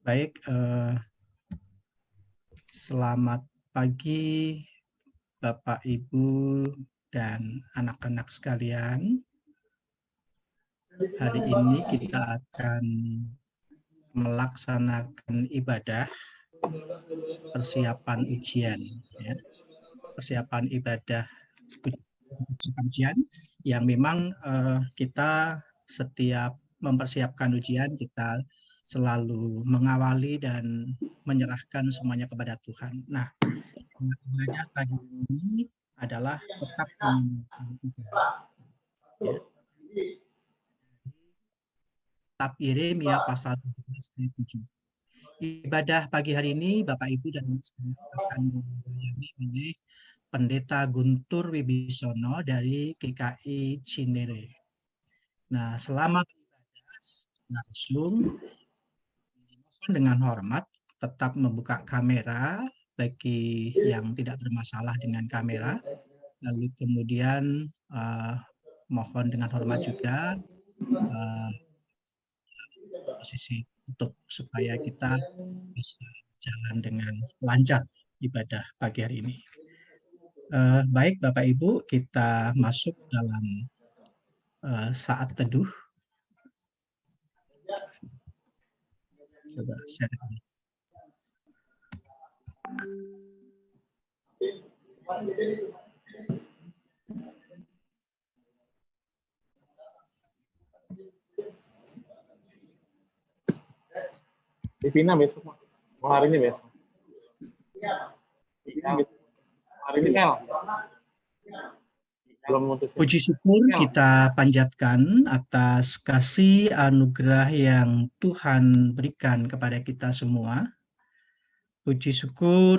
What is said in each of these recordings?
Baik, selamat pagi Bapak, Ibu, dan anak-anak sekalian. Hari ini kita akan melaksanakan ibadah persiapan ujian, ya. Persiapan ibadah ujian yang memang kita setiap mempersiapkan ujian kita selalu mengawali dan menyerahkan semuanya kepada Tuhan. Nah, ibadah pagi ini adalah tetap mengingatkan Tuhan. Ya. Kitab Yeremia pasal 17 ayat 7. Ibadah pagi hari ini Bapak Ibu dan saya akan dilayani oleh Pendeta Guntur Wibisono dari GKI Cinere. Nah, selama beribadah langsung dengan hormat tetap membuka kamera bagi yang tidak bermasalah dengan kamera. Lalu kemudian mohon dengan hormat juga posisi tutup supaya kita bisa berjalan dengan lancar ibadah pagi hari ini. Baik Bapak Ibu, kita masuk dalam saat teduh. Coba share. Divina besok, mau hari ini besok. Hari ini kan belum mutus. Puji syukur kita panjatkan atas kasih anugerah yang Tuhan berikan kepada kita semua. Puji syukur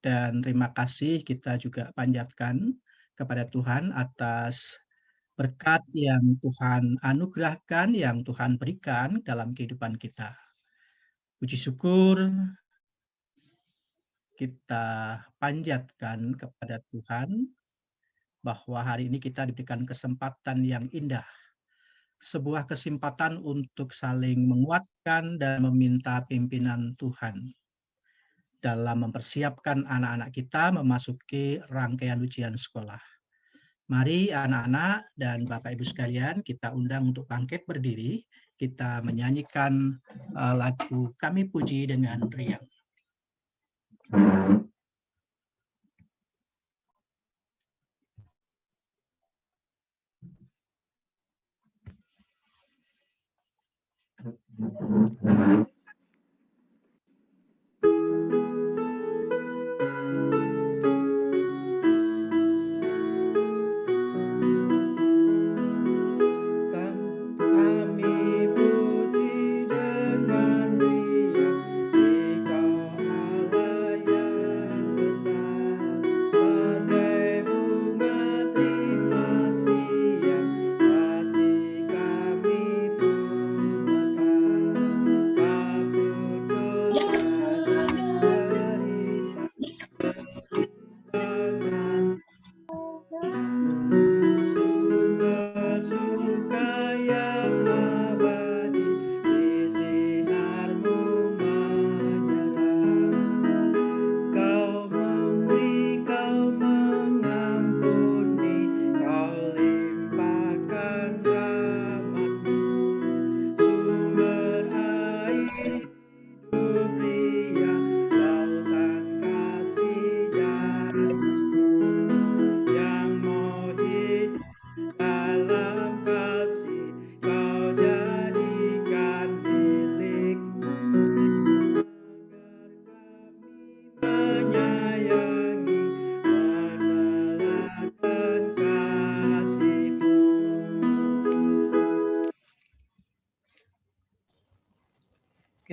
dan terima kasih kita juga panjatkan kepada Tuhan atas berkat yang Tuhan anugerahkan, yang Tuhan berikan dalam kehidupan kita. Puji syukur kita panjatkan kepada Tuhan bahwa hari ini kita diberikan kesempatan yang indah, sebuah kesempatan untuk saling menguatkan dan meminta pimpinan Tuhan dalam mempersiapkan anak-anak kita memasuki rangkaian ujian sekolah. Mari anak-anak dan Bapak Ibu sekalian, kita undang untuk bangkit berdiri, kita menyanyikan lagu Kami Puji dengan riang.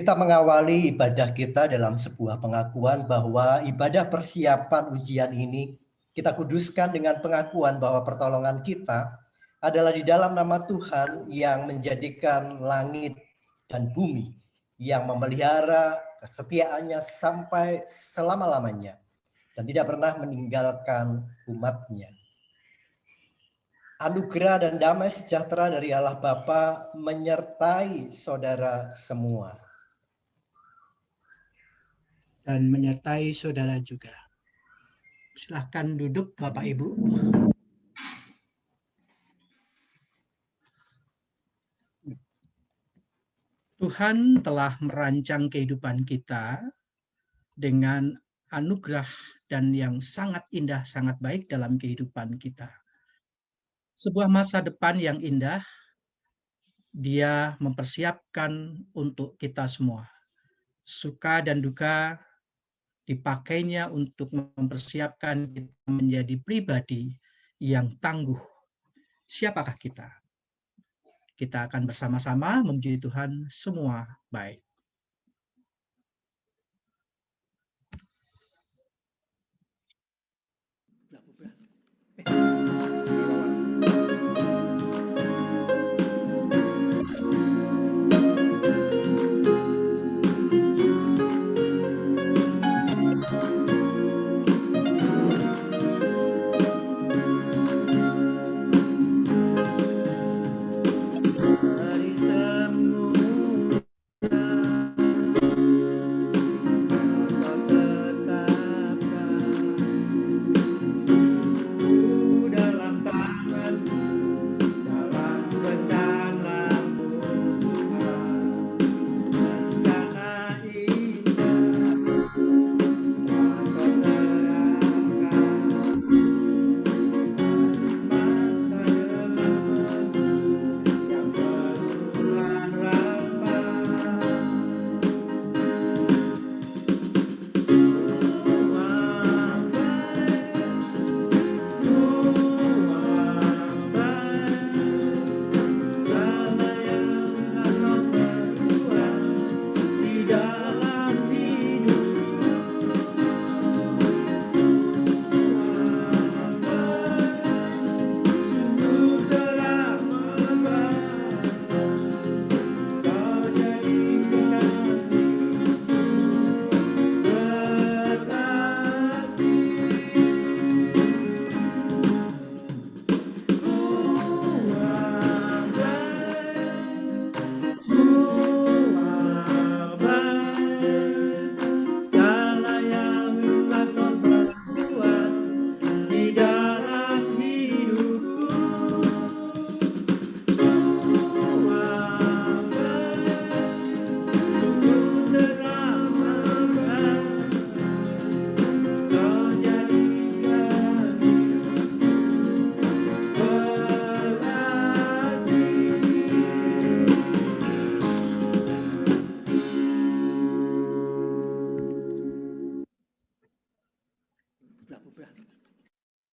Kita mengawali ibadah kita dalam sebuah pengakuan bahwa ibadah persiapan ujian ini kita kuduskan dengan pengakuan bahwa pertolongan kita adalah di dalam nama Tuhan yang menjadikan langit dan bumi, yang memelihara kesetiaannya sampai selama-lamanya dan tidak pernah meninggalkan umatnya. Anugerah dan damai sejahtera dari Allah Bapa menyertai saudara semua. dan menyertai saudara juga. Silahkan duduk Bapak Ibu. Tuhan telah merancang kehidupan kita dengan anugerah dan yang sangat indah, sangat baik dalam kehidupan kita. Sebuah masa depan yang indah, Dia mempersiapkan untuk kita semua. Suka dan duka dipakainya untuk mempersiapkan kita menjadi pribadi yang tangguh. Siapakah kita? Kita akan bersama-sama memuji Tuhan semua baik.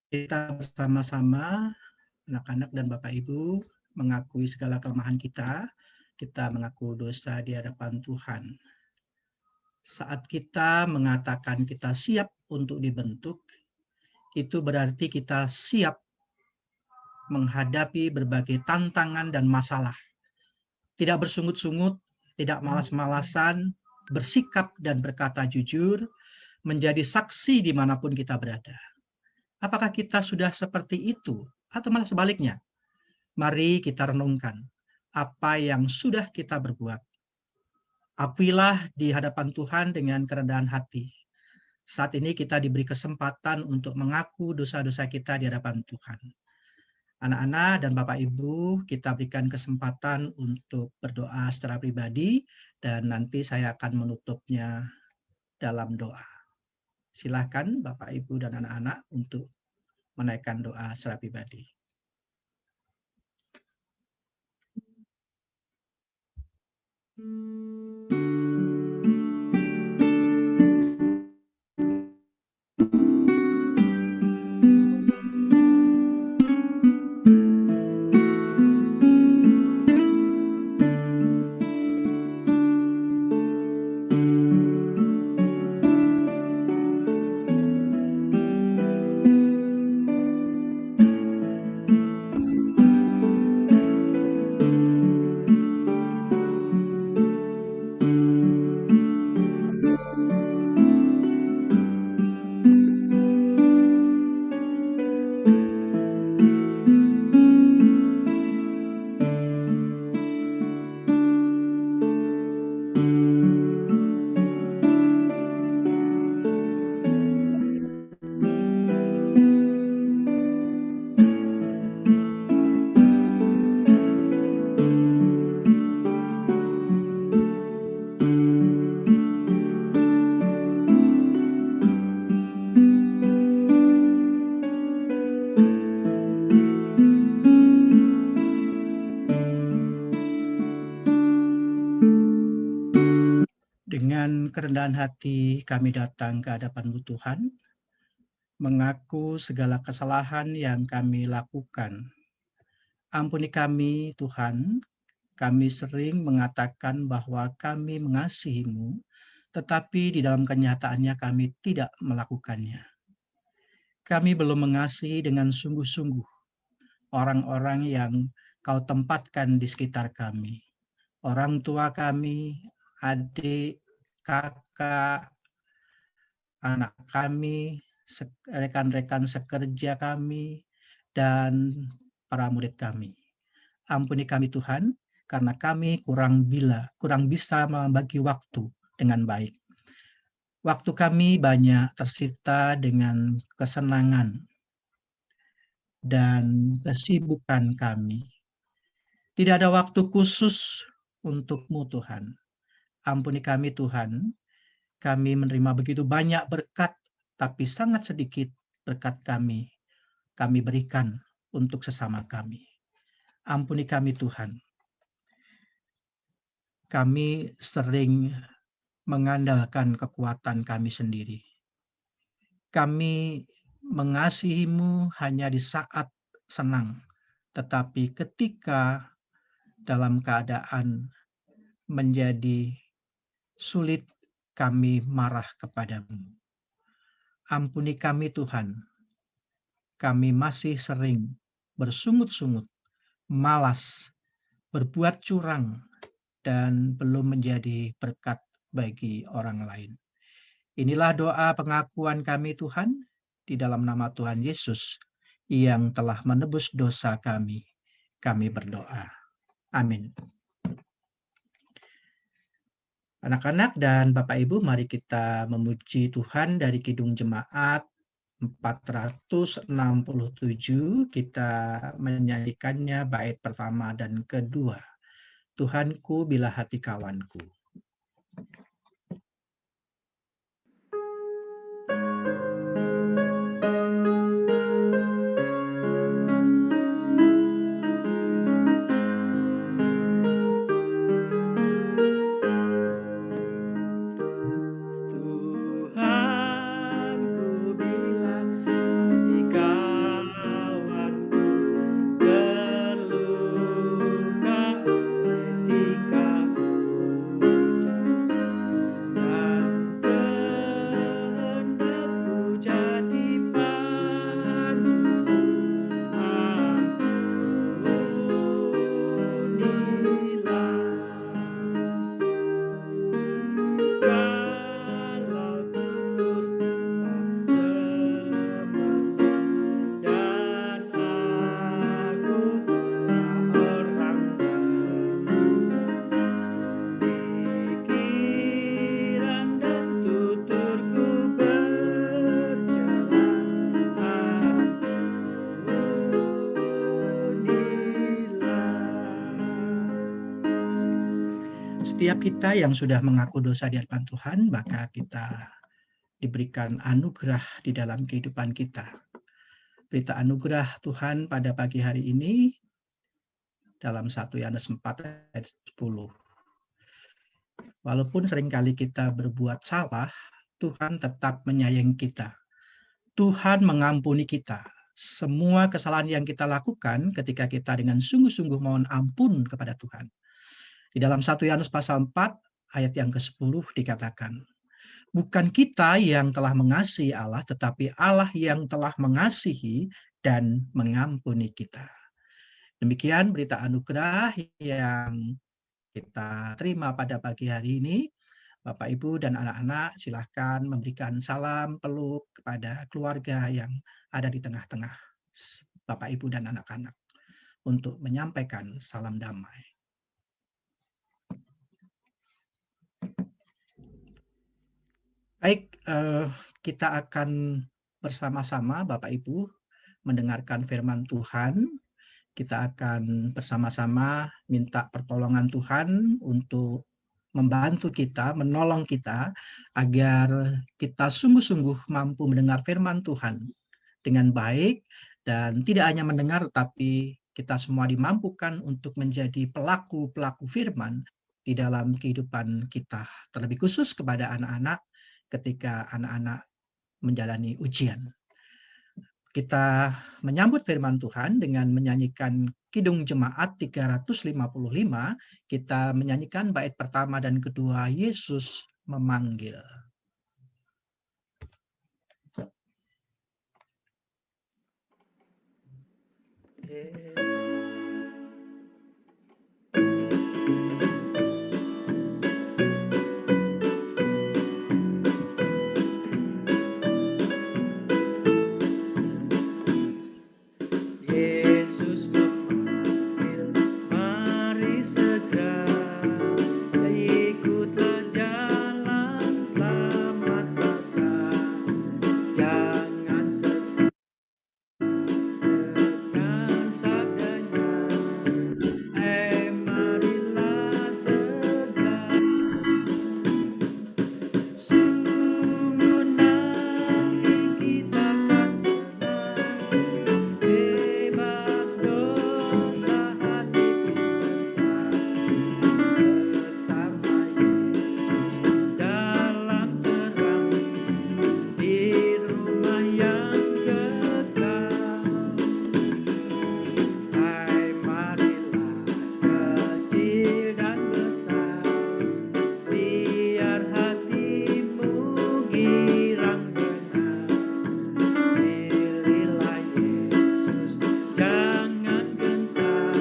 Kita bersama-sama, anak-anak dan Bapak Ibu, mengakui segala kelemahan kita mengaku dosa di hadapan Tuhan. Saat kita mengatakan kita siap untuk dibentuk, itu berarti kita siap menghadapi berbagai tantangan dan masalah. Tidak bersungut-sungut, tidak malas-malasan, bersikap dan berkata jujur, menjadi saksi dimanapun kita berada. Apakah kita sudah seperti itu atau malah sebaliknya? Mari kita renungkan apa yang sudah kita berbuat. Akuilah di hadapan Tuhan dengan kerendahan hati. Saat ini kita diberi kesempatan untuk mengaku dosa-dosa kita di hadapan Tuhan. Anak-anak dan Bapak Ibu, kita berikan kesempatan untuk berdoa secara pribadi dan nanti saya akan menutupnya dalam doa. Silakan Bapak, Ibu, dan anak-anak untuk menaikkan doa secara pribadi. Dengan kerendahan hati kami datang ke hadapan-Mu Tuhan, mengaku segala kesalahan yang kami lakukan. Ampuni kami Tuhan, kami sering mengatakan bahwa kami mengasihi-Mu, tetapi di dalam kenyataannya kami tidak melakukannya. Kami belum mengasihi dengan sungguh-sungguh orang-orang yang Kau tempatkan di sekitar kami. Orang tua kami, adik, kakak, anak kami, rekan-rekan sekerja kami, dan para murid kami. Ampuni kami Tuhan, karena kami kurang bisa membagi waktu dengan baik. Waktu kami banyak tersita dengan kesenangan dan kesibukan kami. Tidak ada waktu khusus untuk-Mu Tuhan. Ampuni kami Tuhan, kami menerima begitu banyak berkat, tapi sangat sedikit berkat kami berikan untuk sesama kami. Ampuni kami Tuhan. Kami sering mengandalkan kekuatan kami sendiri. Kami mengasihi-Mu hanya di saat senang, tetapi ketika dalam keadaan menjadi sulit, kami marah kepadamu. Ampuni kami Tuhan, kami masih sering bersungut-sungut, malas, berbuat curang, dan belum menjadi berkat bagi orang lain. Inilah doa pengakuan kami Tuhan, di dalam nama Tuhan Yesus yang telah menebus dosa kami berdoa. Amin. Anak-anak dan Bapak Ibu, mari kita memuji Tuhan dari Kidung Jemaat 467. Kita menyanyikannya bait pertama dan kedua. Tuhanku bila hati kawanku. Setiap kita yang sudah mengaku dosa di hadapan Tuhan, maka kita diberikan anugerah di dalam kehidupan kita. Berita anugerah Tuhan pada pagi hari ini dalam 1 Yohanes 4 ayat 10. Walaupun seringkali kita berbuat salah, Tuhan tetap menyayangi kita. Tuhan mengampuni kita. Semua kesalahan yang kita lakukan ketika kita dengan sungguh-sungguh mohon ampun kepada Tuhan. Di dalam 1 Yohanes pasal 4 ayat yang ke-10 dikatakan, bukan kita yang telah mengasihi Allah, tetapi Allah yang telah mengasihi dan mengampuni kita. Demikian berita anugerah yang kita terima pada pagi hari ini. Bapak, Ibu, dan anak-anak silahkan memberikan salam peluk kepada keluarga yang ada di tengah-tengah Bapak, Ibu, dan anak-anak untuk menyampaikan salam damai. Baik, kita akan bersama-sama Bapak Ibu mendengarkan firman Tuhan. Kita akan bersama-sama minta pertolongan Tuhan untuk membantu kita, menolong kita agar kita sungguh-sungguh mampu mendengar firman Tuhan dengan baik dan tidak hanya mendengar, tapi kita semua dimampukan untuk menjadi pelaku-pelaku firman di dalam kehidupan kita, terlebih khusus kepada anak-anak ketika anak-anak menjalani ujian. Kita menyambut firman Tuhan dengan menyanyikan Kidung Jemaat 355, kita menyanyikan bait pertama dan kedua, Yesus memanggil. Yesus memanggil, mari segera ikutlah jalan selamat datang. Jangan sesat dengan sabdanya, marilah segera. Sungguh nanti kita akan senang, bebas dosa hati tentram, bersama Yesus dalam terang, di rumah yang kekal. Hai marilah kecil dan besar, biar hatimu girang benar. Pilihlah Yesus, jangan gentar.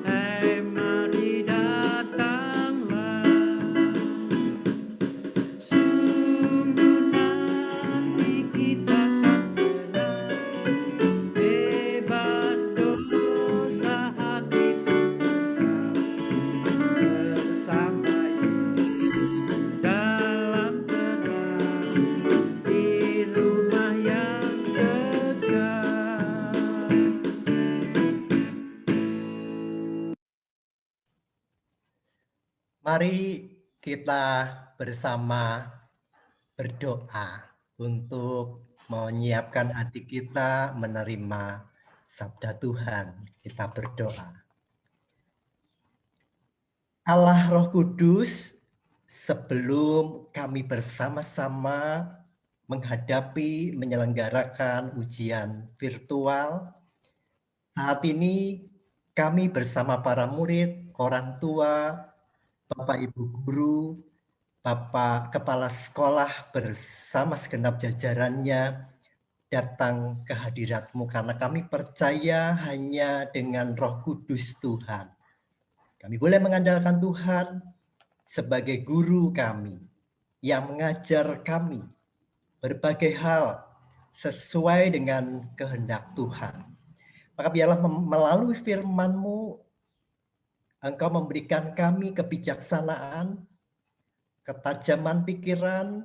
Hai mari datanglah. Sungguh nanti kita akan senang, bebas dosa hati tentram, bersama Yesus dalam terang, di rumah yang kekal. Mari kita bersama berdoa untuk menyiapkan hati kita menerima sabda Tuhan. Kita berdoa. Allah Roh Kudus, sebelum kami bersama-sama menghadapi, menyelenggarakan ujian virtual, saat ini kami bersama para murid, orang tua, Bapak Ibu Guru, Bapak Kepala Sekolah bersama segenap jajarannya datang ke hadirat-Mu karena kami percaya hanya dengan Roh Kudus Tuhan. Kami boleh mengandalkan Tuhan sebagai guru kami yang mengajar kami berbagai hal sesuai dengan kehendak Tuhan. Maka biarlah melalui firman-Mu Engkau memberikan kami kebijaksanaan, ketajaman pikiran.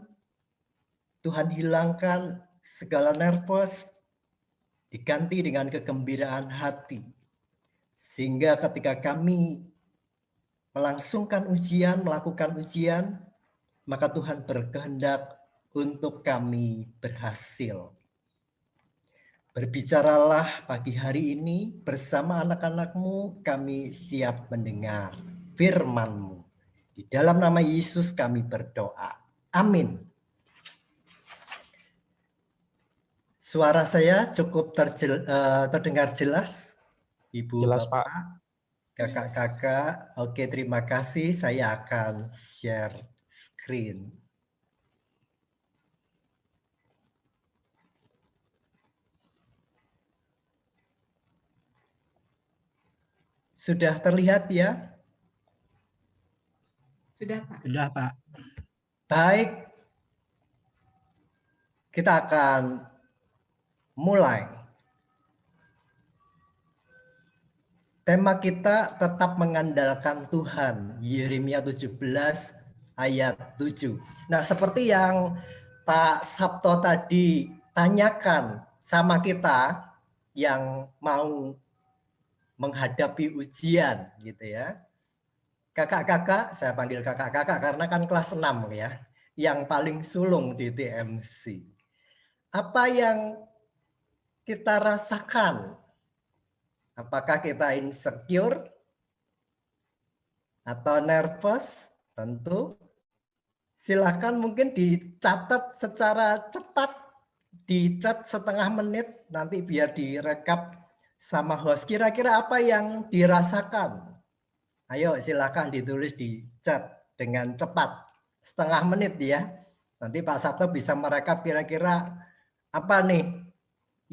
Tuhan hilangkan segala nervous, diganti dengan kegembiraan hati. Sehingga ketika kami melangsungkan ujian, melakukan ujian, maka Tuhan berkehendak untuk kami berhasil. Berbicaralah pagi hari ini bersama anak-anak-Mu, kami siap mendengar firman-Mu. Di dalam nama Yesus kami berdoa. Amin. Suara saya cukup terdengar jelas, Ibu, Jelas, Bapak, Pak. Kakak-kakak. Oke, terima kasih. Saya akan share screen. Sudah terlihat ya? Sudah, Pak. Sudah, Pak. Baik. Kita akan mulai. Tema kita tetap mengandalkan Tuhan. Yeremia 17 ayat 7. Nah, seperti yang Pak Sabto tadi tanyakan sama kita yang mau menghadapi ujian gitu ya. Kakak-kakak, saya panggil kakak-kakak karena kan kelas 6 ya, yang paling sulung di TMC. Apa yang kita rasakan? Apakah kita insecure? atau nervous, tentu silakan mungkin dicatat secara cepat, dicat setengah menit, nanti biar direkap sama host. Kira-kira apa yang dirasakan? Ayo silakan ditulis di chat dengan cepat, setengah menit ya. Nanti Pak Sabto bisa merekap kira-kira apa nih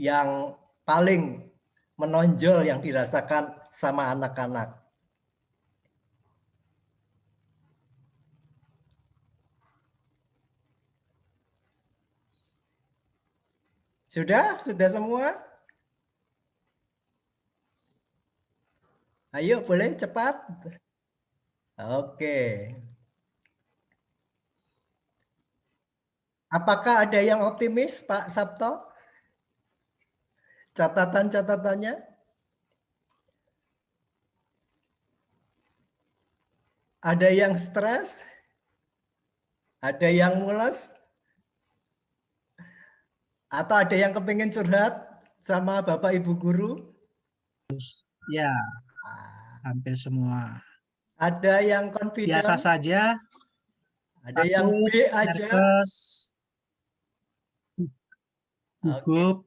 yang paling menonjol yang dirasakan sama anak-anak. Sudah semua? Ayo boleh cepat. Oke. Apakah ada yang optimis Pak Sabto? Catatan-catatannya? Ada yang stres? Ada yang mules? Atau ada yang kepingin curhat sama Bapak Ibu Guru? Ya, hampir semua. Ada yang confident? Biasa saja. Ada yang Takut, B aja? nervous, gugup.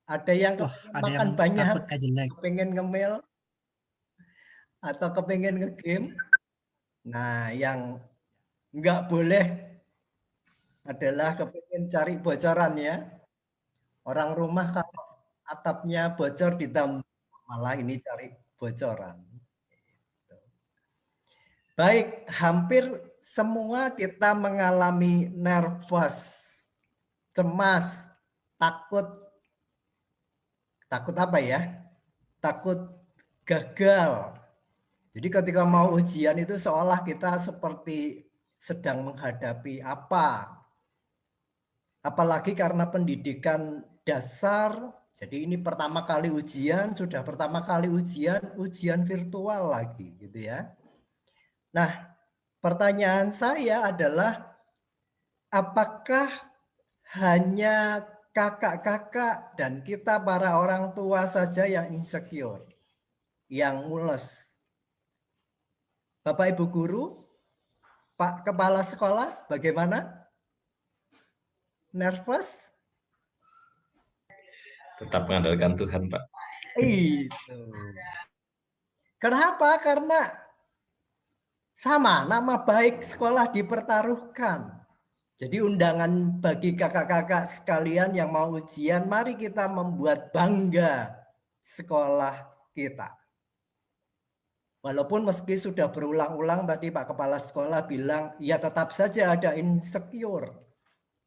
Ada yang Ada makan yang banyak, takut kejelek. kepingin ngemil, atau kepingin nge-game? Nah, yang nggak boleh adalah kepingin cari bocoran ya. Orang rumah kalau atapnya bocor ditambah, malah ini cari bocoran. Baik, hampir semua kita mengalami nervous, cemas, takut apa ya? Takut gagal. Jadi ketika mau ujian itu seolah kita seperti sedang menghadapi apa. Apalagi karena pendidikan dasar, jadi ini pertama kali ujian, sudah pertama kali ujian virtual lagi gitu ya. Nah, pertanyaan saya adalah apakah hanya kakak-kakak dan kita para orang tua saja yang insecure, yang mules? Bapak Ibu Guru, Pak Kepala Sekolah, bagaimana? Nervous? Tetap mengandalkan Tuhan, Pak. Itu. Kenapa? Karena sama, nama baik sekolah dipertaruhkan. Jadi undangan bagi kakak-kakak sekalian yang mau ujian, mari kita membuat bangga sekolah kita. Walaupun meski sudah berulang-ulang tadi Pak Kepala Sekolah bilang, ya tetap saja ada insecure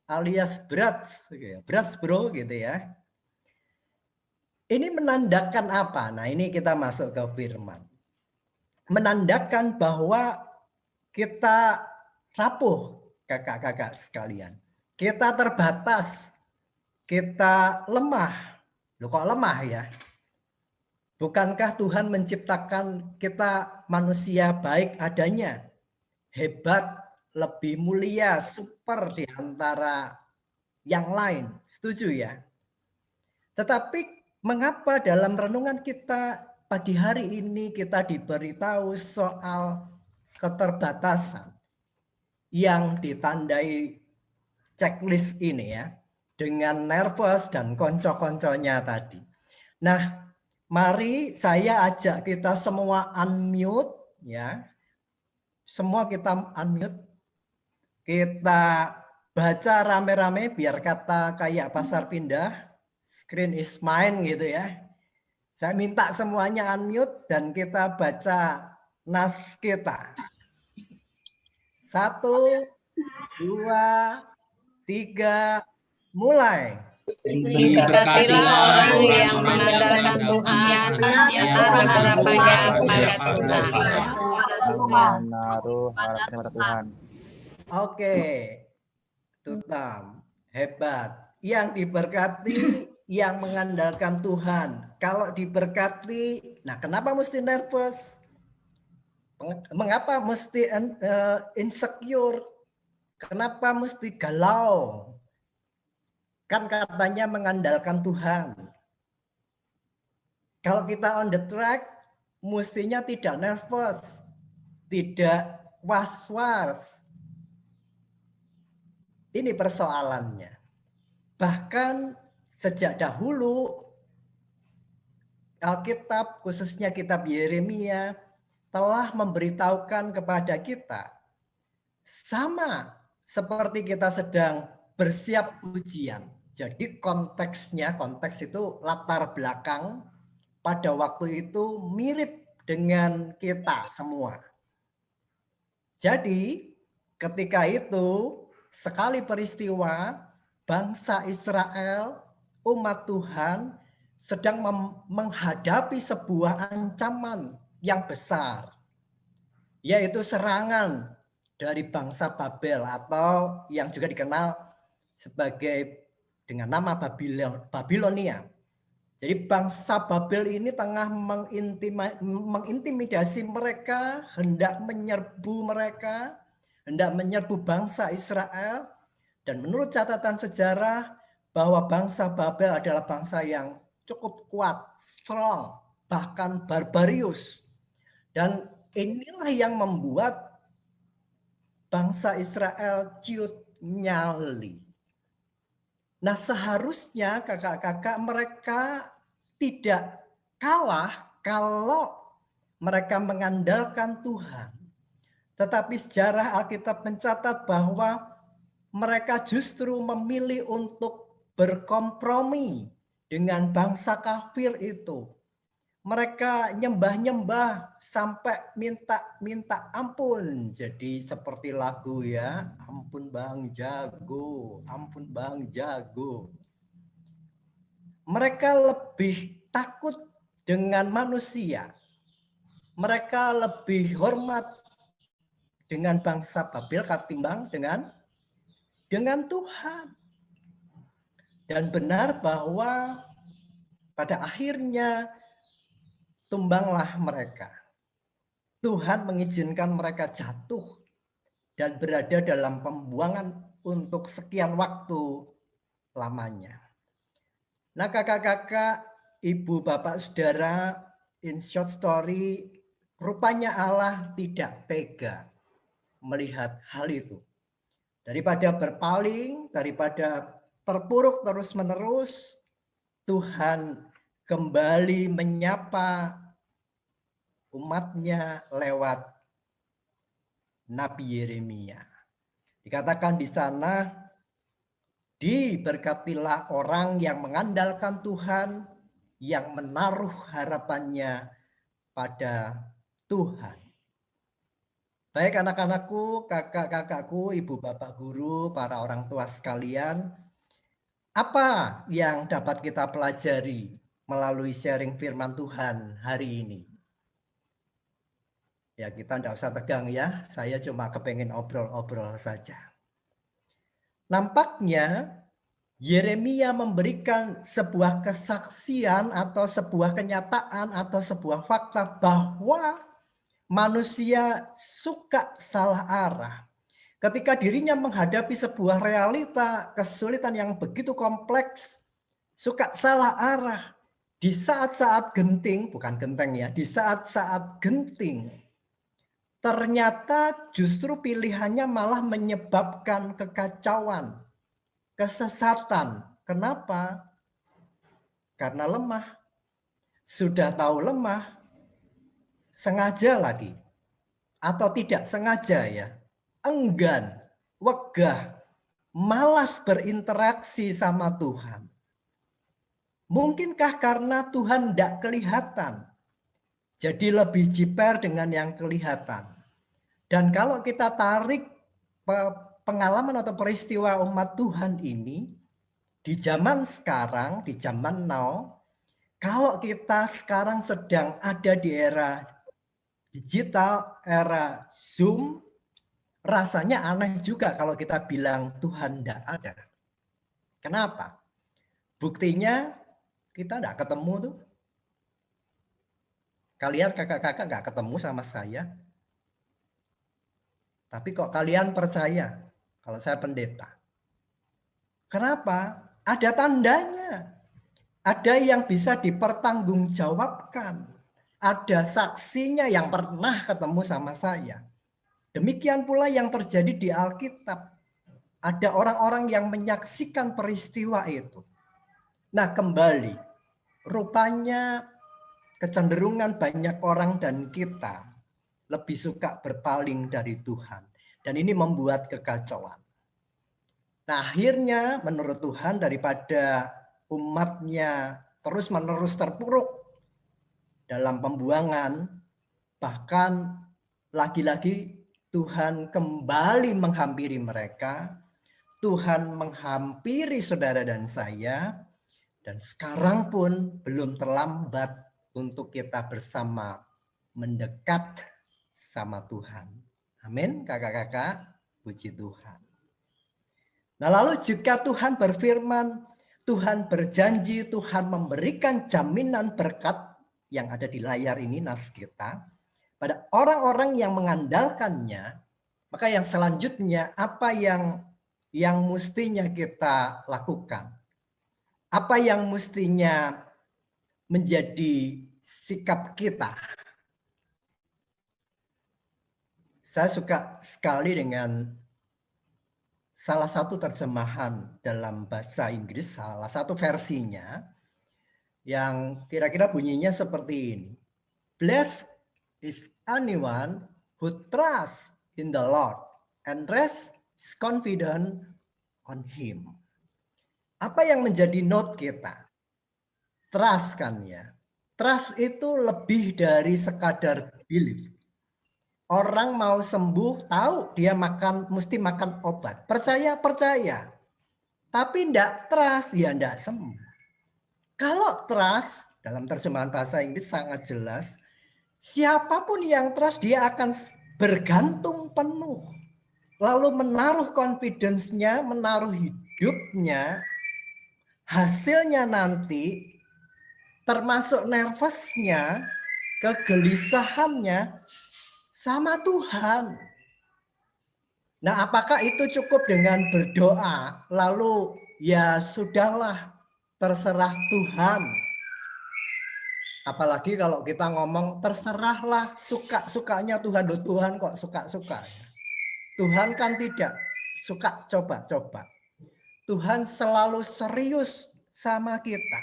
alias brats bro gitu ya. Ini menandakan apa? Nah ini kita masuk ke firman. Menandakan bahwa kita rapuh kakak-kakak sekalian. Kita terbatas, kita lemah. Loh kok lemah ya? Bukankah Tuhan menciptakan kita manusia baik adanya, hebat, lebih mulia, super di antara yang lain? Setuju ya? Tetapi mengapa dalam renungan kita pagi hari ini kita diberitahu soal keterbatasan yang ditandai checklist ini ya, dengan nervous dan konco-konconya tadi. Nah, mari saya ajak kita semua unmute ya. Semua kita unmute. Kita baca rame-rame biar kata kayak pasar pindah, screen is mine gitu ya. Saya minta semuanya unmute dan kita baca nas kita. 1, 2, 3, mulai. Diberkatilah orang yang mengandalkan Tuhan, yang berharap banyak pada Tuhan. Menaruh harapannya pada Tuhan. Oke, Tutam, hebat. Yang diberkati, yang mengandalkan Tuhan. Kalau diberkati, nah kenapa mesti nervous? Mengapa mesti insecure? Kenapa mesti galau? Kan katanya mengandalkan Tuhan. Kalau kita on the track, mestinya tidak nervous, tidak was-was. Ini persoalannya. Bahkan sejak dahulu Alkitab, khususnya kitab Yeremia, telah memberitahukan kepada kita, sama seperti kita sedang bersiap ujian. Jadi konteksnya, konteks itu latar belakang pada waktu itu mirip dengan kita semua. Jadi ketika itu sekali peristiwa bangsa Israel, umat Tuhan sedang menghadapi sebuah ancaman yang besar, yaitu serangan dari bangsa Babel atau yang juga dikenal sebagai dengan nama Babilonia. Jadi bangsa Babel ini tengah mengintimidasi mereka, hendak menyerbu mereka, hendak menyerbu bangsa Israel. Dan menurut catatan sejarah bahwa bangsa Babel adalah bangsa yang cukup kuat, strong, bahkan barbarius. Dan inilah yang membuat bangsa Israel ciut nyali. Nah, seharusnya kakak-kakak mereka tidak kalah kalau mereka mengandalkan Tuhan. Tetapi sejarah Alkitab mencatat bahwa mereka justru memilih untuk berkompromi dengan bangsa kafir itu. Mereka nyembah-nyembah sampai minta ampun. Jadi seperti lagu ya, ampun Bang Jago, ampun Bang Jago. Mereka lebih takut dengan manusia. Mereka lebih hormat dengan bangsa Babel ketimbang dengan Tuhan. Dan benar bahwa pada akhirnya tumbanglah mereka. Tuhan mengizinkan mereka jatuh dan berada dalam pembuangan untuk sekian waktu lamanya. Nah, kakak-kakak, ibu, bapak, saudara, in short story, rupanya Allah tidak tega melihat hal itu. Daripada berpaling, daripada terpuruk terus-menerus, Tuhan kembali menyapa umatnya lewat Nabi Yeremia. Dikatakan di sana, diberkatilah orang yang mengandalkan Tuhan, yang menaruh harapannya pada Tuhan. Baik anak-anakku, kakak-kakakku, ibu bapak guru, para orang tua sekalian, apa yang dapat kita pelajari melalui sharing firman Tuhan hari ini? Ya, kita tidak usah tegang ya, saya cuma kepengen obrol-obrol saja. Nampaknya Yeremia memberikan sebuah kesaksian atau sebuah kenyataan atau sebuah fakta bahwa manusia suka salah arah. Ketika dirinya menghadapi sebuah realita, kesulitan yang begitu kompleks, suka salah arah. Di saat-saat genting, bukan genteng ya, di saat-saat genting, ternyata justru pilihannya malah menyebabkan kekacauan, kesesatan. Kenapa? Karena lemah. Sudah tahu lemah, sengaja lagi. Atau tidak sengaja ya. Enggan, wegah, malas berinteraksi sama Tuhan. Mungkinkah karena Tuhan tidak kelihatan? Jadi lebih jiper dengan yang kelihatan. Dan kalau kita tarik pengalaman atau peristiwa umat Tuhan ini, di zaman sekarang, di zaman now, kalau kita sekarang sedang ada di era digital, era Zoom, rasanya aneh juga kalau kita bilang Tuhan tidak ada. Kenapa? Buktinya kita tidak ketemu tuh. Kalian kakak-kakak nggak ketemu sama saya. Tapi kok kalian percaya kalau saya pendeta? Kenapa? Ada tandanya. Ada yang bisa dipertanggungjawabkan. ada saksinya yang pernah ketemu sama saya. Demikian pula yang terjadi di Alkitab. Ada orang-orang yang menyaksikan peristiwa itu. Nah, kembali, rupanya kecenderungan banyak orang dan kita lebih suka berpaling dari Tuhan. Dan ini membuat kekacauan. Nah, akhirnya menurut Tuhan daripada umatnya terus-menerus terpuruk dalam pembuangan, bahkan lagi-lagi Tuhan kembali menghampiri mereka, Tuhan menghampiri saudara dan saya, dan sekarang pun belum terlambat untuk kita bersama mendekat sama Tuhan. Amin, kakak-kakak, puji Tuhan. Nah, lalu jika Tuhan berfirman, Tuhan berjanji, Tuhan memberikan jaminan berkat yang ada di layar ini, nas kita, pada orang-orang yang mengandalkannya, maka yang selanjutnya apa yang mestinya kita lakukan? Apa yang mestinya menjadi sikap kita? Saya suka sekali dengan salah satu terjemahan dalam bahasa Inggris, salah satu versinya, yang kira-kira bunyinya seperti ini. Blessed is anyone who trusts in the Lord and rests confident on Him. Apa yang menjadi note kita? Trust kan ya. Trust itu lebih dari sekadar belief. Orang mau sembuh, tahu dia mesti makan obat. Percaya. Tapi enggak trust, ya enggak sembuh. Kalau trust, dalam terjemahan bahasa Inggris sangat jelas, siapapun yang trust dia akan bergantung penuh. Lalu menaruh confidence-nya, menaruh hidupnya, hasilnya nanti termasuk nervousnya, kegelisahannya sama Tuhan. Nah, apakah itu cukup dengan berdoa lalu ya sudahlah terserah Tuhan? Apalagi kalau kita ngomong terserahlah, suka-sukanya Tuhan. Loh, Tuhan kok suka-suka? Tuhan kan tidak suka coba-coba. Tuhan selalu serius sama kita.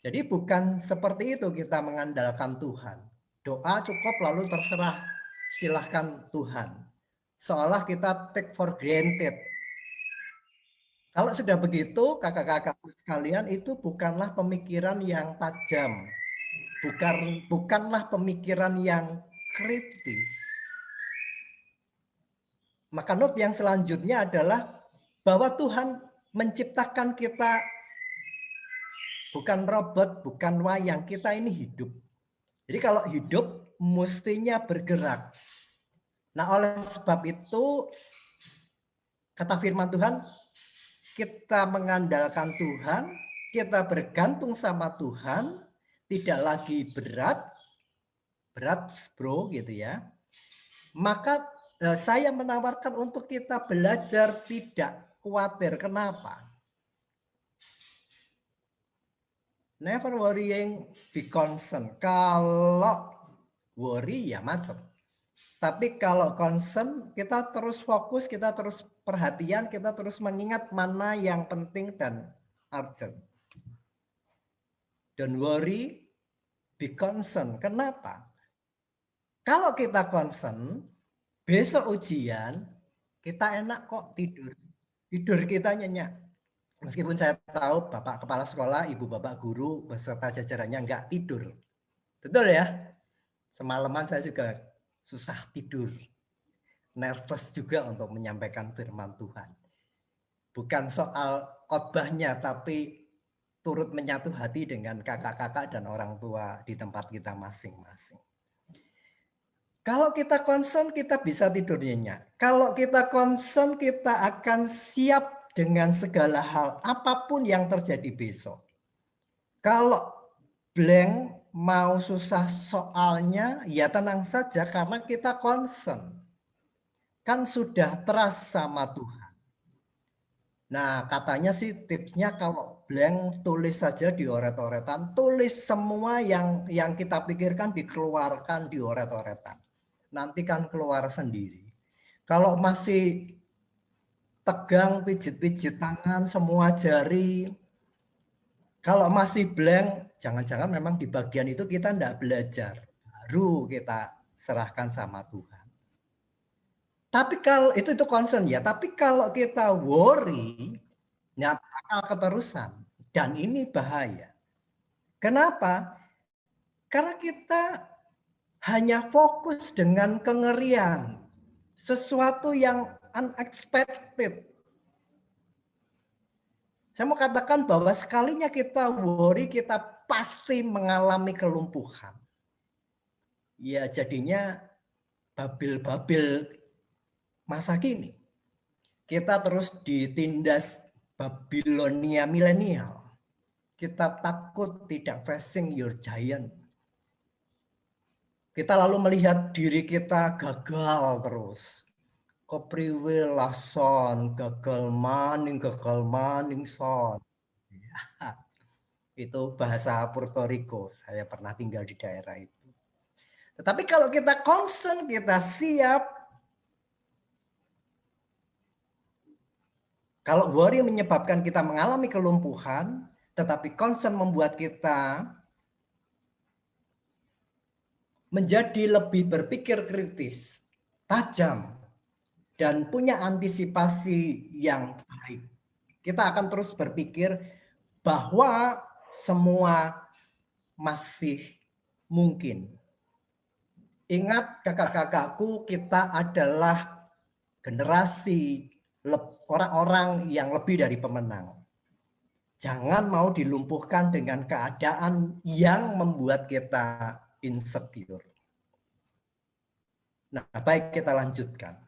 Jadi bukan seperti itu kita mengandalkan Tuhan. Doa cukup lalu terserah, silahkan Tuhan. Seolah kita take for granted. Kalau sudah begitu, kakak-kakak sekalian, itu bukanlah pemikiran yang tajam. Bukanlah pemikiran yang kritis. Maka note yang selanjutnya adalah bahwa Tuhan menciptakan kita bukan robot, bukan wayang. Kita ini hidup. Jadi kalau hidup mestinya bergerak. Nah, oleh sebab itu kata firman Tuhan, kita mengandalkan Tuhan, kita bergantung sama Tuhan, tidak lagi berat bro gitu ya. Maka saya menawarkan untuk kita belajar tidak khawatir. Kenapa? Never worrying, be concerned. Kalau worry ya macet. Tapi kalau concern, kita terus fokus, kita terus perhatian, kita terus mengingat mana yang penting dan urgent. Don't worry, be concerned. Kenapa? Kalau kita concern, besok ujian, kita enak kok tidur. Tidur kita nyenyak. Meskipun saya tahu Bapak Kepala Sekolah, Ibu Bapak Guru, beserta jajarannya enggak tidur. Betul ya? Semalaman saya juga susah tidur. Nervous juga untuk menyampaikan firman Tuhan. Bukan soal khotbahnya, tapi turut menyatu hati dengan kakak-kakak dan orang tua di tempat kita masing-masing. Kalau kita concern, kita bisa tidur nyenyak. Kalau kita concern, kita akan siap dengan segala hal, apapun yang terjadi besok. Kalau blank, mau susah soalnya, ya tenang saja karena kita concern. Kan sudah trust sama Tuhan. Nah, katanya sih tipsnya kalau blank, tulis saja di oret-oretan, tulis semua yang kita pikirkan dikeluarkan di oret-oretan. Nanti kan keluar sendiri. Kalau masih tegang, pijit-pijit tangan, semua jari, kalau masih blank, jangan-jangan memang di bagian itu kita tidak belajar. Baru kita serahkan sama Tuhan. Tapi kalau itu concern ya, tapi kalau kita worry, ya bakal keterusan. Dan ini bahaya. Kenapa? Karena kita hanya fokus dengan kengerian. Sesuatu yang unexpected. Saya mau katakan bahwa sekalinya kita worry, kita pasti mengalami kelumpuhan. Ya jadinya babil-babil masa kini. Kita terus ditindas Babilonia milenial. Kita takut tidak facing your giant. Kita lalu melihat diri kita gagal terus. Kepriwe lason, gagal maning son. Ya, itu bahasa Puerto Rico. Saya pernah tinggal di daerah itu. Tetapi kalau kita concern, kita siap. Kalau worry menyebabkan kita mengalami kelumpuhan, tetapi concern membuat kita menjadi lebih berpikir kritis, tajam, dan punya antisipasi yang baik. Kita akan terus berpikir bahwa semua masih mungkin. Ingat kakak-kakakku, kita adalah generasi orang-orang yang lebih dari pemenang. Jangan mau dilumpuhkan dengan keadaan yang membuat kita insecure. Nah, baik, kita lanjutkan.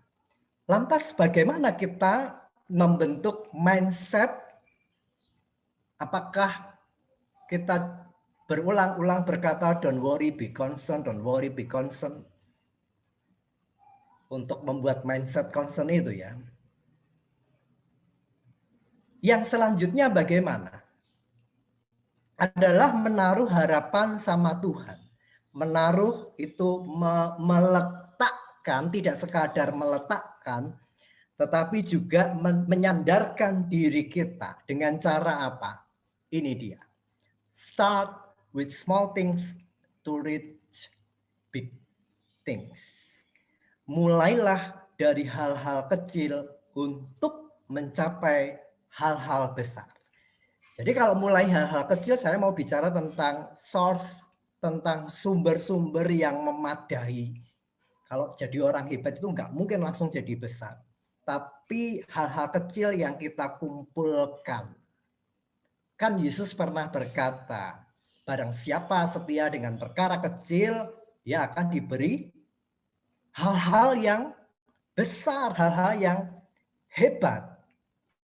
Lantas bagaimana kita membentuk mindset? Apakah kita berulang-ulang berkata don't worry, be concerned, don't worry, be concerned? Untuk membuat mindset concern itu ya. Yang selanjutnya bagaimana? Adalah menaruh harapan sama Tuhan. Menaruh itu meletakkan, tidak sekadar meletakkan, tetapi juga menyandarkan diri kita. Dengan cara apa? Ini dia. Start with small things to reach big things. Mulailah dari hal-hal kecil untuk mencapai hal-hal besar. Jadi kalau mulai hal-hal kecil, saya mau bicara tentang source, tentang sumber-sumber yang memadai. Kalau jadi orang hebat itu nggak mungkin langsung jadi besar. Tapi hal-hal kecil yang kita kumpulkan. Kan Yesus pernah berkata, barang siapa setia dengan perkara kecil, dia akan diberi hal-hal yang besar, hal-hal yang hebat.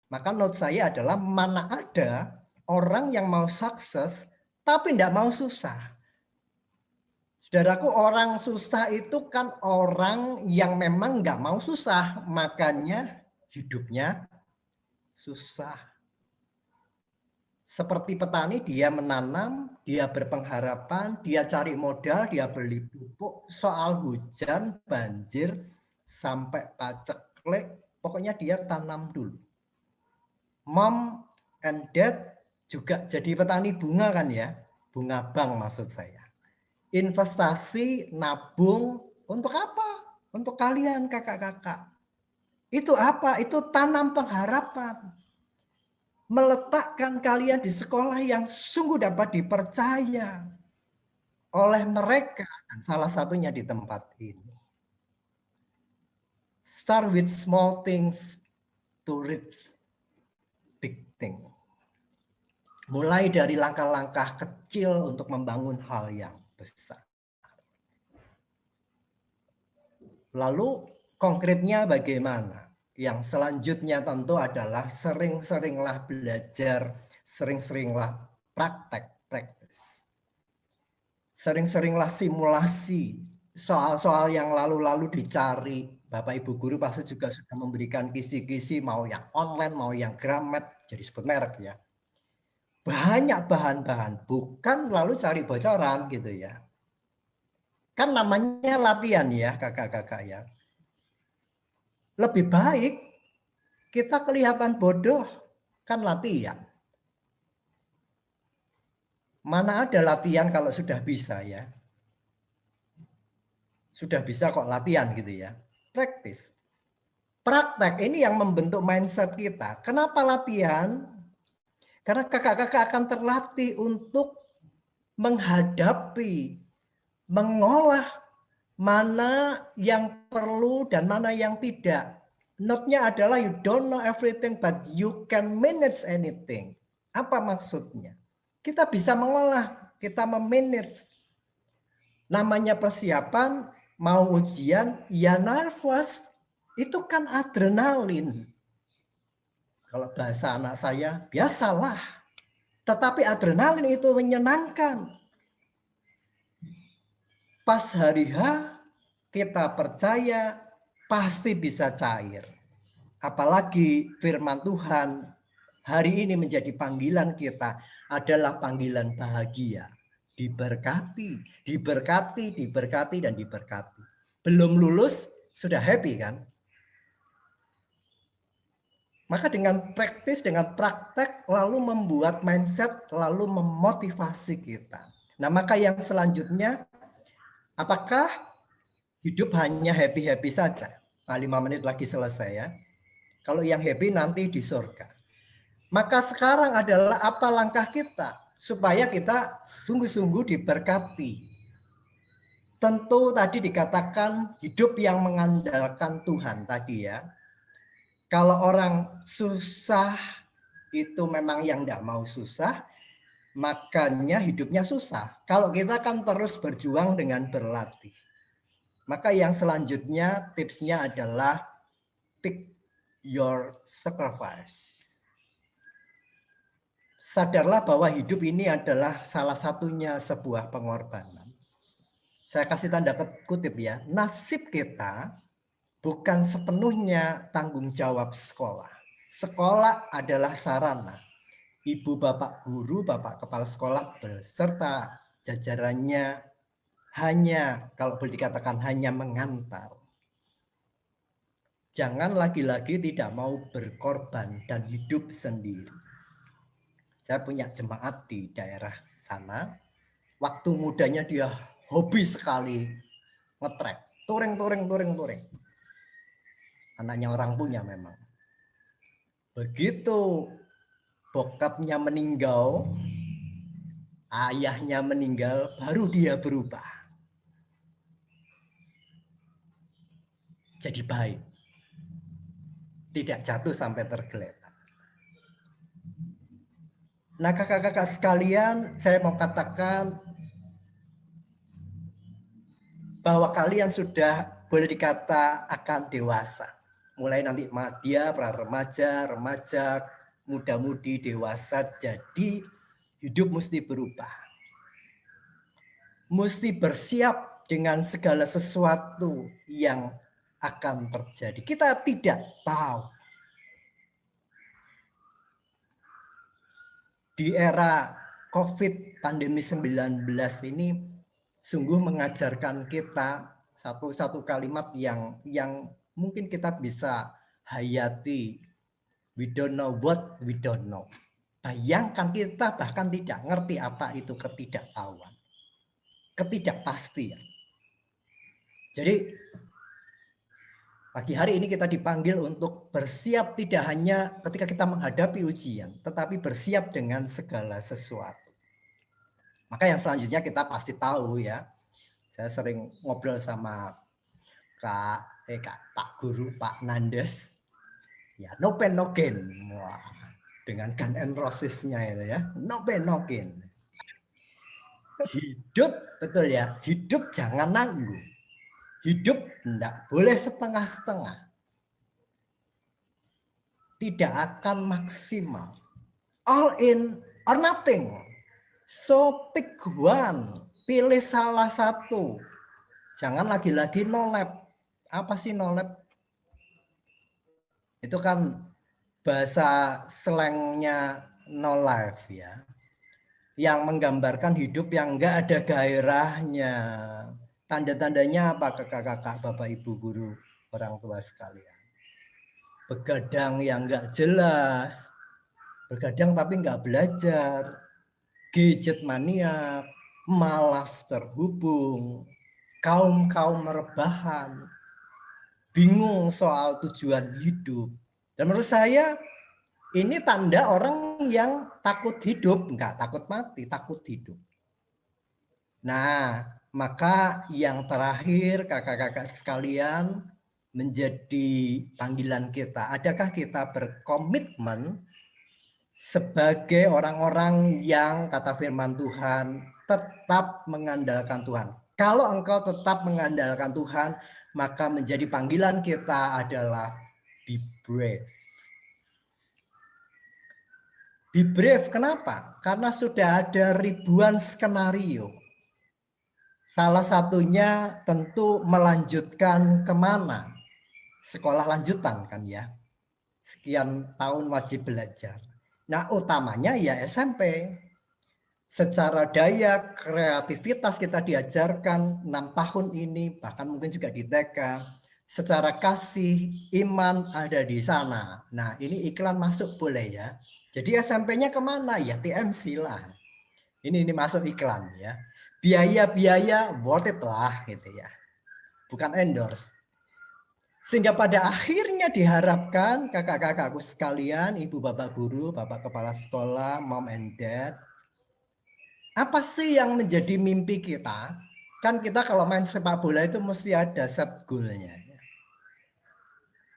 Maka menurut saya adalah mana ada orang yang mau sukses tapi tidak mau susah. Saudaraku, orang susah itu kan orang yang memang nggak mau susah, makanya hidupnya susah. Seperti petani, dia menanam, dia berpengharapan, dia cari modal, dia beli pupuk, soal hujan, banjir, sampai paceklik, pokoknya dia tanam dulu. Mom and dad juga jadi petani bunga kan ya, bunga bank maksud saya. Investasi, nabung, untuk apa? Untuk kalian kakak-kakak. Itu apa? Itu tanam pengharapan. Meletakkan kalian di sekolah yang sungguh dapat dipercaya oleh mereka. Dan salah satunya di tempat ini. Start with small things to reach big thing. Mulai dari langkah-langkah kecil untuk membangun hal yang besar. Lalu konkretnya bagaimana? Yang selanjutnya tentu adalah sering-seringlah belajar, sering-seringlah praktek. Sering-seringlah simulasi, soal-soal yang lalu-lalu dicari. Bapak Ibu guru pasti juga sudah memberikan kisi-kisi, mau yang online, mau yang Gramet, jadi sebut merek ya. banyak bahan-bahan, bukan lalu cari bocoran gitu ya. Kan namanya latihan ya kakak-kakak ya. Lebih baik kita kelihatan bodoh, kan latihan. Mana ada latihan kalau sudah bisa ya. Sudah bisa kok latihan gitu ya. Praktis. Praktek ini yang membentuk mindset kita. Kenapa latihan? Karena kakak-kakak akan terlatih untuk menghadapi, mengolah mana yang perlu dan mana yang tidak. Note-nya adalah you don't know everything but you can manage anything. Apa maksudnya? Kita bisa mengolah, kita memanage. Namanya persiapan, mau ujian, ya nervous. Itu kan adrenalin. Kalau bahasa anak saya, biasalah. Tetapi adrenalin itu menyenangkan. Pas hari H, kita percaya pasti bisa cair. Apalagi firman Tuhan hari ini menjadi panggilan kita adalah panggilan bahagia. Diberkati, diberkati, diberkati, dan diberkati. Belum lulus, sudah happy kan? Maka dengan praktis, dengan praktek, lalu membuat mindset, lalu memotivasi kita. Nah, maka yang selanjutnya, apakah hidup hanya happy-happy saja? Nah, 5 menit lagi selesai ya. Kalau yang happy nanti di surga. Maka sekarang adalah apa langkah kita supaya kita sungguh-sungguh diberkati. Tentu tadi dikatakan hidup yang mengandalkan Tuhan tadi ya. Kalau orang susah itu memang yang tidak mau susah, makanya hidupnya susah. Kalau kita kan terus berjuang dengan berlatih. Maka yang selanjutnya tipsnya adalah pick your sacrifice. Sadarlah bahwa hidup ini adalah salah satunya sebuah pengorbanan. Saya kasih tanda kutip ya, nasib kita bukan sepenuhnya tanggung jawab sekolah. Sekolah adalah sarana. Ibu, bapak guru, bapak kepala sekolah beserta jajarannya hanya, kalau boleh dikatakan, hanya mengantar. Jangan lagi-lagi tidak mau berkorban dan hidup sendiri. Saya punya jemaat di daerah sana. Waktu mudanya dia hobi sekali ngetrek. Touring. Anaknya orang punya memang. Begitu bokapnya meninggal, ayahnya meninggal, baru dia berubah. Jadi baik. Tidak jatuh sampai tergeletak. Nah kakak-kakak sekalian, saya mau katakan bahwa kalian sudah boleh dikata akan dewasa. Mulai nanti dia pra remaja, remaja, muda-mudi, dewasa. Jadi hidup mesti berubah. Mesti bersiap dengan segala sesuatu yang akan terjadi. Kita tidak tahu. Di era COVID pandemi 19 ini sungguh mengajarkan kita satu kalimat yang mungkin kita bisa hayati. We don't know what we don't know. Bayangkan kita bahkan tidak ngerti apa itu ketidaktahuan. Ketidakpastian. Jadi pagi hari ini kita dipanggil untuk bersiap tidak hanya ketika kita menghadapi ujian, tetapi bersiap dengan segala sesuatu. Maka yang selanjutnya kita pasti tahu ya. Saya sering ngobrol sama Pak Guru, Pak Nandes. Ya, no pain no gain. Wah, dengan Guns N' Roses-nya itu ya. No pain no gain. Hidup, betul ya. Hidup jangan nanggung. Hidup tidak boleh setengah-setengah. Tidak akan maksimal. All in or nothing. So pick one. Pilih salah satu. Jangan lagi-lagi no lab. Apa sih no lab? Itu kan bahasa slangnya no life ya. yang menggambarkan hidup yang enggak ada gairahnya. Tanda-tandanya apa kakak-kakak, bapak, ibu, guru, orang tua sekalian? Begadang yang enggak jelas, begadang tapi enggak belajar, gadget maniak, malas terhubung, kaum rebahan, bingung soal tujuan hidup. Dan menurut saya ini tanda orang yang takut hidup, enggak takut mati, takut hidup. Nah, maka yang terakhir kakak-kakak sekalian menjadi panggilan kita. Adakah kita berkomitmen sebagai orang-orang yang kata firman Tuhan tetap mengandalkan Tuhan? Kalau engkau tetap mengandalkan Tuhan, maka menjadi panggilan kita adalah be brave. Be brave, kenapa? Karena sudah ada ribuan skenario. Salah satunya tentu melanjutkan kemana? Sekolah lanjutan kan ya. Sekian tahun wajib belajar. Nah utamanya ya SMP. Secara daya kreativitas kita diajarkan 6 tahun ini, bahkan mungkin juga di TK. Secara kasih, iman ada di sana. Nah ini iklan masuk boleh ya. Jadi SMP-nya kemana? Ya TMC lah. Ini masuk iklan ya. Biaya-biaya worth it lah gitu ya. Bukan endorse. Sehingga pada akhirnya diharapkan kakak-kakakku sekalian, ibu bapak guru, bapak kepala sekolah, mom and dad, apa sih yang menjadi mimpi kita? Kan kita kalau main sepak bola itu mesti ada set goalnya.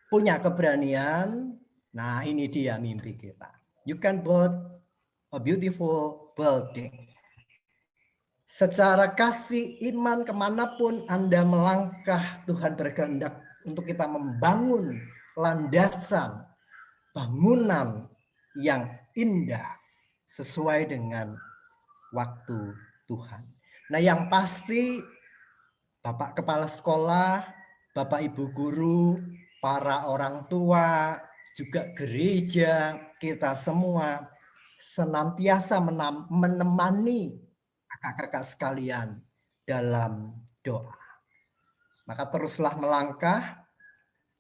Punya keberanian, nah ini dia mimpi kita. You can build a beautiful building. Secara kasih iman kemanapun Anda melangkah, Tuhan berkehendak untuk kita membangun landasan bangunan yang indah sesuai dengan waktu Tuhan. Nah yang pasti Bapak Kepala Sekolah, Bapak Ibu Guru, para orang tua, juga gereja, kita semua senantiasa menemani kakak-kakak sekalian dalam doa. Maka teruslah melangkah,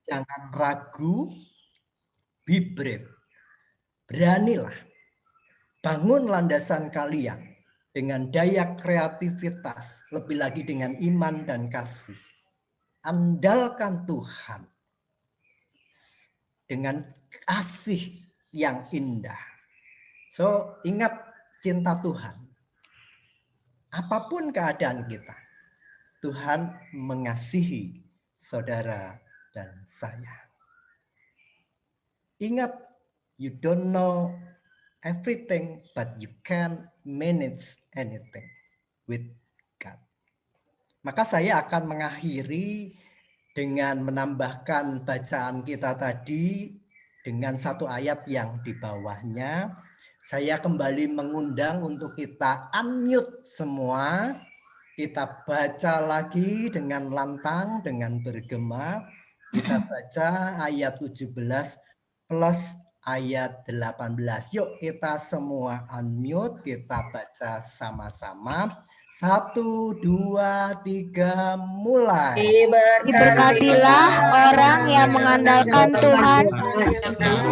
jangan ragu, be brave. Beranilah, bangun landasan kalian dengan daya kreativitas, lebih lagi dengan iman dan kasih. Andalkan Tuhan dengan kasih yang indah. So, ingat cinta Tuhan. Apapun keadaan kita, Tuhan mengasihi saudara dan saya. Ingat, you don't know everything, but you can manage anything with God. Maka saya akan mengakhiri dengan menambahkan bacaan kita tadi dengan satu ayat yang di bawahnya. Saya kembali mengundang untuk kita unmute semua. Kita baca lagi dengan lantang, dengan bergema. Kita baca ayat 17 plus ayat 18. Yuk kita semua unmute, kita baca sama-sama. 1, 2, 3, mulai. Diberkatilah orang yang mengandalkan Tuhan,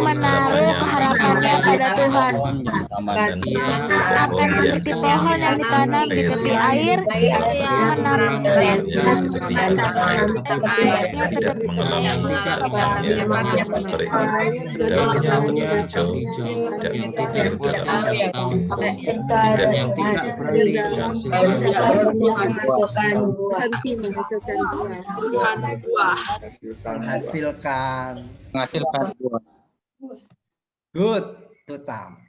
menaruh harapannya pada Tuhan. Akan seperti pohon yang ditanam di tepi air, Menghasilkan buah. Good, Tutam.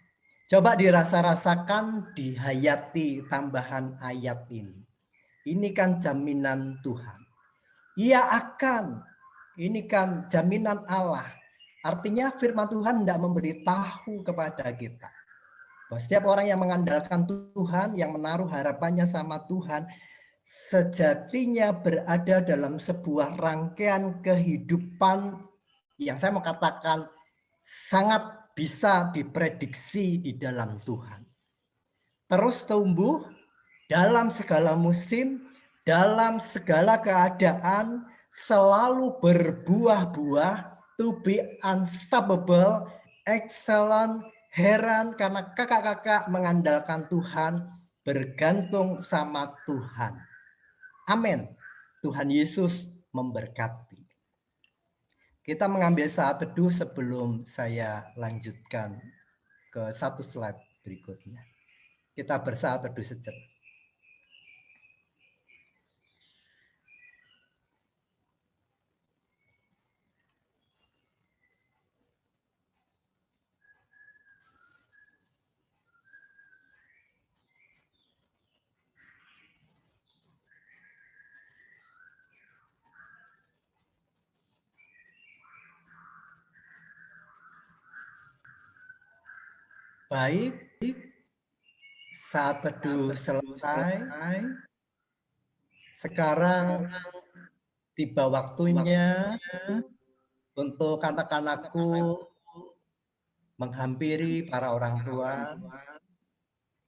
Coba dirasa-rasakan, dihayati tambahan ayat ini. Ini kan jaminan Tuhan. Ia akan, ini kan jaminan Allah. Artinya firman Tuhan tidak memberitahu kepada kita bahwa setiap orang yang mengandalkan Tuhan, yang menaruh harapannya sama Tuhan, sejatinya berada dalam sebuah rangkaian kehidupan yang saya mau katakan sangat bisa diprediksi di dalam Tuhan. terus tumbuh dalam segala musim, dalam segala keadaan, selalu berbuah-buah, to be unstoppable, excellent, heran karena kakak-kakak mengandalkan Tuhan, bergantung sama Tuhan. Amin. Tuhan Yesus memberkati. Kita mengambil saat teduh sebelum saya lanjutkan ke satu slide berikutnya. Kita bersaat teduh sejenak. Baik, saat teduh selesai. Sekarang tiba waktunya untuk anak-anakku menghampiri para orang tua.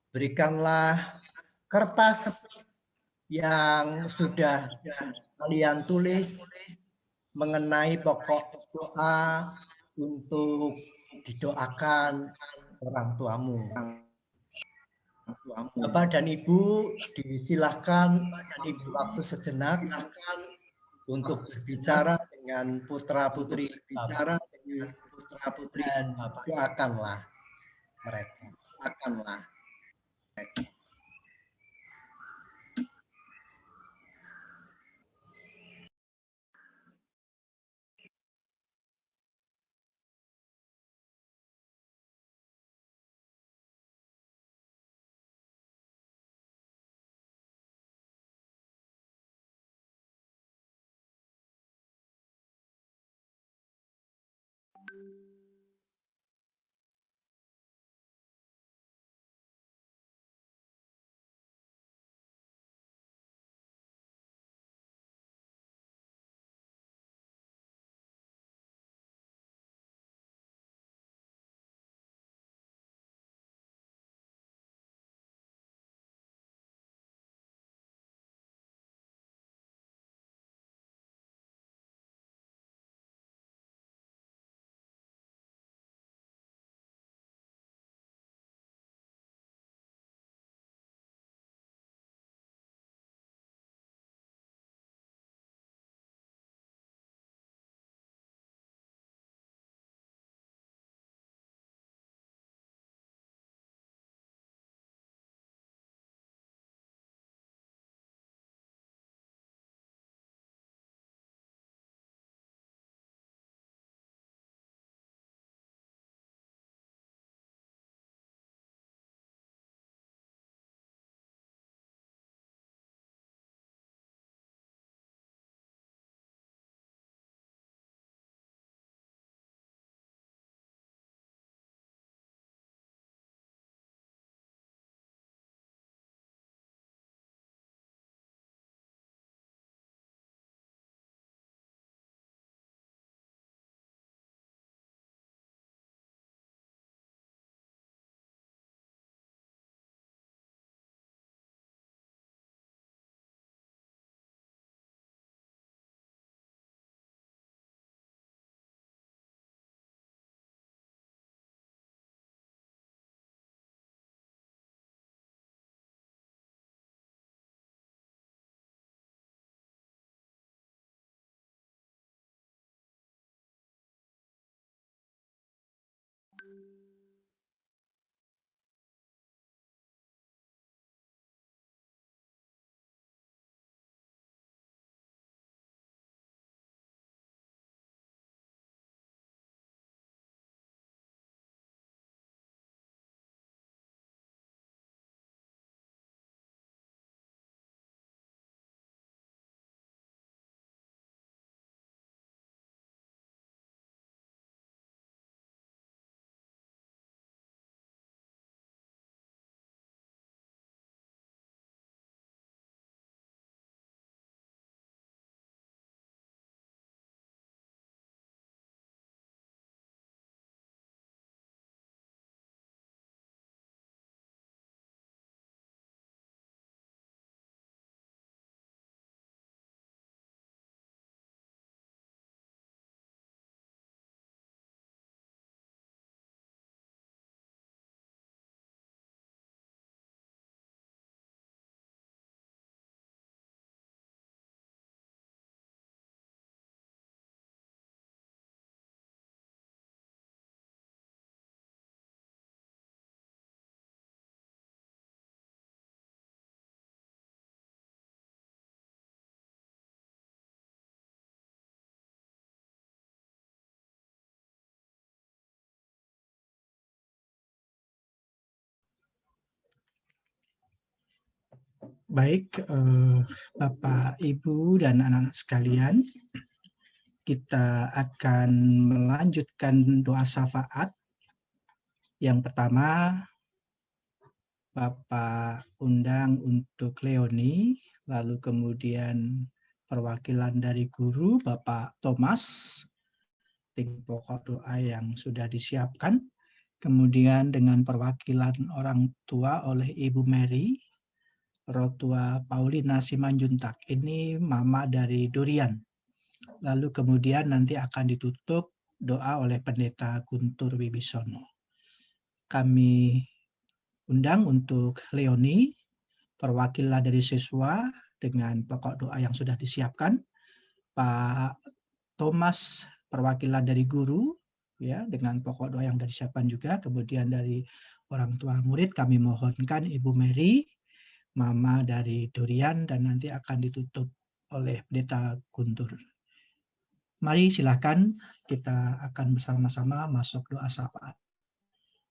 Berikanlah kertas yang sudah kalian tulis mengenai pokok doa untuk didoakan orang tuamu. Bapak dan Ibu disilahkan waktu sejenak untuk berbicara dengan putra-putri dan doakanlah mereka. Baik, Bapak, Ibu, dan anak-anak sekalian, kita akan melanjutkan doa syafaat. Yang pertama, Bapak undang untuk Leoni, lalu kemudian perwakilan dari guru, Bapak Thomas, dengan pokok doa yang sudah disiapkan. Kemudian dengan perwakilan orang tua oleh Ibu Mary, Rotua Paulina Simanjuntak, ini mama dari Durian. Lalu kemudian nanti akan ditutup doa oleh Pendeta Guntur Wibisono. Kami undang untuk Leoni, perwakilan dari siswa dengan pokok doa yang sudah disiapkan. Pak Thomas, perwakilan dari guru, ya, dengan pokok doa yang sudah disiapkan juga. Kemudian dari orang tua murid kami mohonkan Ibu Mary, mama dari Durian, dan nanti akan ditutup oleh Pendeta Guntur. Mari silakan kita akan bersama-sama masuk doa syafaat.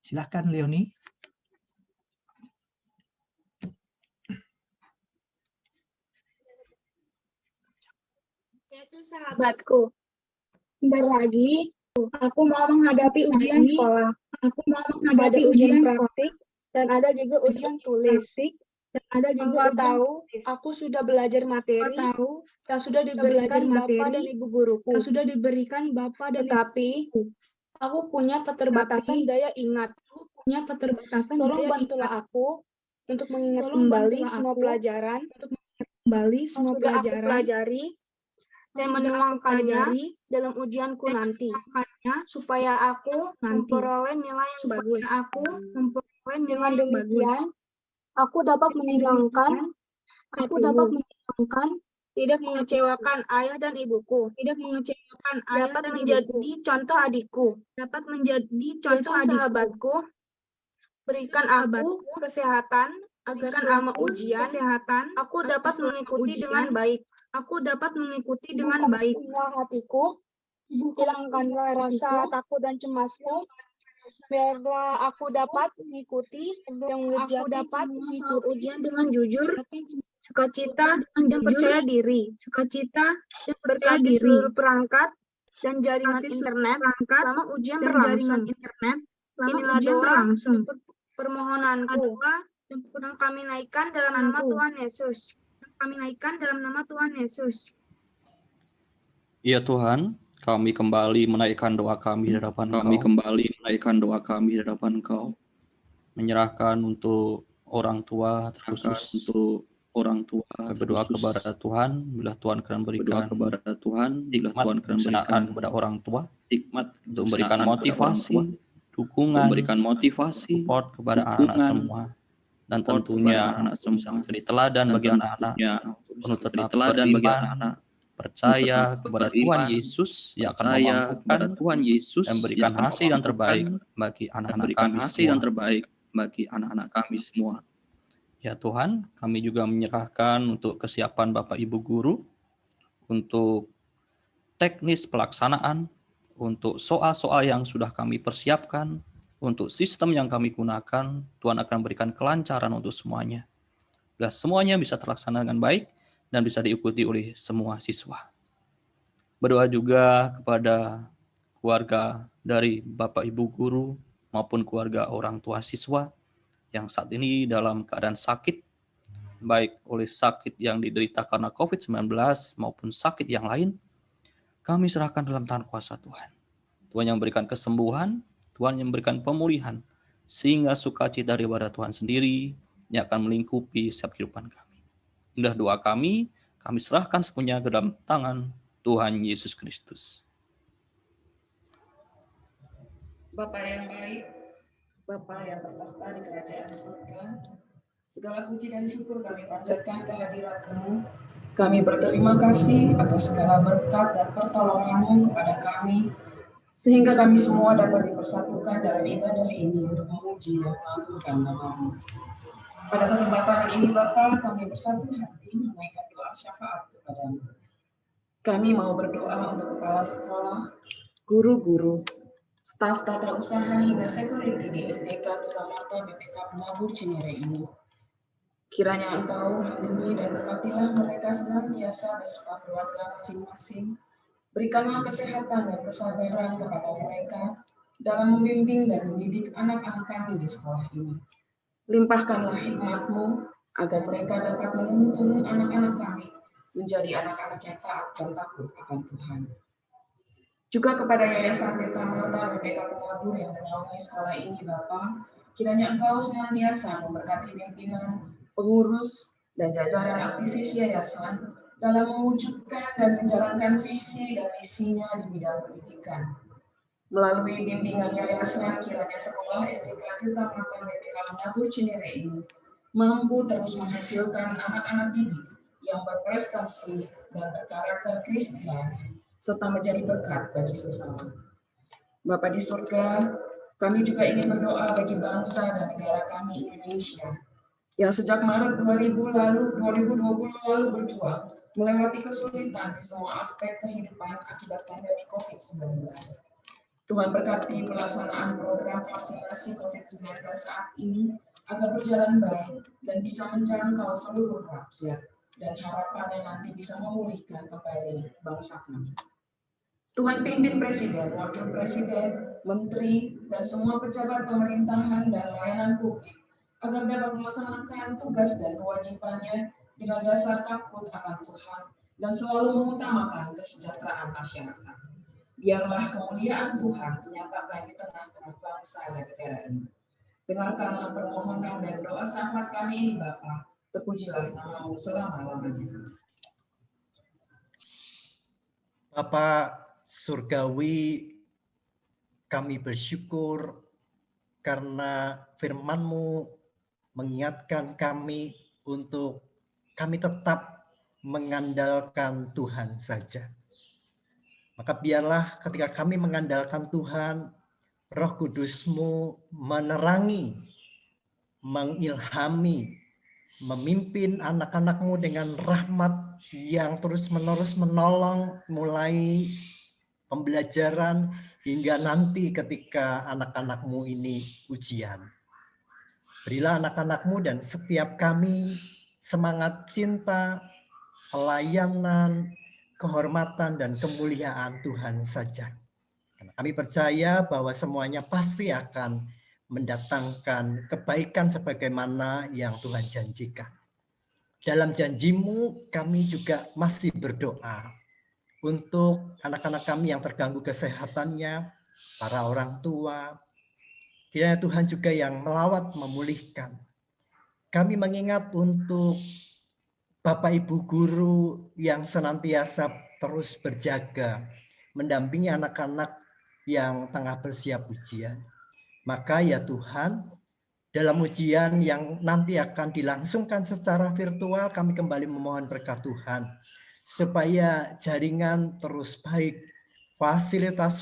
Silakan Leoni. Yesus sahabatku, bentar lagi aku mau menghadapi ujian sekolah. Aku mau menghadapi ujian praktik dan ada juga ujian tulis. Dan ada juga tahu aku sudah belajar materi yang sudah diberikan Bapak dan Ibu guruku. Yang sudah diberikan Bapak dan tapi aku punya keterbatasan daya ingat. Tolong bantulah aku untuk mengingat kembali semua pelajaran yang sudah aku pelajari dan menuangkannya dalam ujianku nanti, supaya aku memperoleh nilai yang bagus. Dengan demikian, aku dapat menyenangkan, tidak mengecewakan ayah dan ibuku, dapat menjadi contoh adikku, sahabatku. Berikan aku kesehatan agar selama ujian aku dapat mengikuti dengan baik. Hatiku, hilangkanlah rasa takut dan cemasku. Biarlah aku dapat mengikuti dan mengerjakan ujian dengan jujur, sukacita dan percaya diri. Berkati seluruh perangkat dan jaringan internet selama ujian berlangsung. Inilah doa permohonanku yang kami naikkan dalam nama Tuhan Yesus. Ya Tuhan, kami kembali menaikkan doa kami di hadapan Engkau. Menyerahkan untuk orang tua, terkhusus untuk orang tua, berdoa kepada Tuhan, bila Tuhan akan berikan hikmat kesenangan kepada orang tua, untuk memberikan motivasi, dukungan, support kepada anak-anak semua. Dan tentunya menjadi teladan bagi anak-anak, penuh tetap beriman, percaya kepada Tuhan Yesus yang akan memampukan dan memberikan hasil yang terbaik bagi anak-anak kami semua. Ya Tuhan, kami juga menyerahkan untuk kesiapan Bapak Ibu Guru, untuk teknis pelaksanaan, untuk soal-soal yang sudah kami persiapkan, untuk sistem yang kami gunakan. Tuhan akan berikan kelancaran untuk semuanya. Bila semuanya bisa terlaksana dengan baik dan bisa diikuti oleh semua siswa. Berdoa juga kepada keluarga dari Bapak Ibu Guru maupun keluarga orang tua siswa yang saat ini dalam keadaan sakit, baik oleh sakit yang diderita karena COVID-19 maupun sakit yang lain. Kami serahkan dalam tangan kuasa Tuhan. Tuhan yang memberikan kesembuhan, Tuhan yang memberikan pemulihan, sehingga sukacita daripada Tuhan sendiri yang akan melingkupi setiap kehidupan kami. Inilah doa kami serahkan sepenuhnya ke dalam tangan Tuhan Yesus Kristus. Bapa yang baik, Bapa yang bertakhta di kerajaan surga, segala puji dan syukur kami panjatkan kehadirat-Mu. Kami berterima kasih atas segala berkat dan pertolongan-Mu kepada kami, sehingga kami semua dapat dipersatukan dalam ibadah ini untuk memuji dan mengagungkan nama-Mu. Pada kesempatan ini, Bapa, kami bersatu hati menaikkan doa syafaat kepada-Mu. Kami mau berdoa untuk kepala sekolah, guru-guru, staf tata usaha hingga security di SDK Tutamata BPK Penabur Cinere ini. Kiranya Engkau lindungi dan berkatilah mereka senantiasa beserta keluarga masing-masing. Berikanlah kesehatan dan kesabaran kepada mereka dalam membimbing dan mendidik anak-anak kami di sekolah ini. Limpahkanlah hikmat-Mu agar mereka dapat menuntun anak-anak kami menjadi anak-anak yang taat dan takut akan Tuhan. Juga kepada Yayasan Tirta Marta BPK Pengabur yang menaungi sekolah ini, Bapa, kiranya Engkau senantiasa memberkati pimpinan, pengurus, dan jajaran aktivis yayasan dalam mewujudkan dan menjalankan visi dan misinya di bidang pendidikan. Melalui bimbingan yayasan, kiranya sekolah SDK Tirta Marta BPK Pengabur Cinere ini mampu terus menghasilkan anak-anak didik yang berprestasi dan berkarakter Kristiani, serta menjadi berkat bagi sesama. Bapa di surga, kami juga ingin berdoa bagi bangsa dan negara kami Indonesia yang sejak Maret 2020 lalu berjuang melewati kesulitan di semua aspek kehidupan akibat pandemi COVID-19. Tuhan berkati pelaksanaan program vaksinasi COVID-19 saat ini agar berjalan baik dan bisa menjangkau seluruh rakyat, dan harapannya nanti bisa memulihkan kembali bangsa kami. Tuhan pimpin Presiden, Wakil Presiden, Menteri, dan semua pejabat pemerintahan dan layanan publik agar dapat melaksanakan tugas dan kewajibannya dengan dasar takut akan Tuhan dan selalu mengutamakan kesejahteraan masyarakat. Biarlah kemuliaan Tuhan dinyatakan di tengah-tengah bangsa dan negara ini. Dengarkanlah permohonan dan doa sahabat kami ini, Bapa. Terpujilah nama-Mu selama-lamanya. Bapa Surgawi, kami bersyukur karena firman-Mu mengingatkan kami untuk kami tetap mengandalkan Tuhan saja. Maka biarlah ketika kami mengandalkan Tuhan, Roh Kudus-Mu menerangi, mengilhami, memimpin anak-anak-Mu dengan rahmat yang terus-menerus menolong mulai pembelajaran hingga nanti ketika anak-anak-Mu ini ujian. Berilah anak-anak-Mu dan setiap kami semangat cinta, pelayanan, kehormatan, dan kemuliaan Tuhan saja. Karena kami percaya bahwa semuanya pasti akan mendatangkan kebaikan sebagaimana yang Tuhan janjikan. Dalam janji-Mu kami juga masih berdoa untuk anak-anak kami yang terganggu kesehatannya, para orang tua. Kiranya Tuhan juga yang melawat memulihkan. Kami mengingat untuk Bapak Ibu guru yang senantiasa terus berjaga, mendampingi anak-anak yang tengah bersiap ujian. Maka ya Tuhan, dalam ujian yang nanti akan dilangsungkan secara virtual, kami kembali memohon berkat Tuhan, supaya jaringan terus baik, fasilitas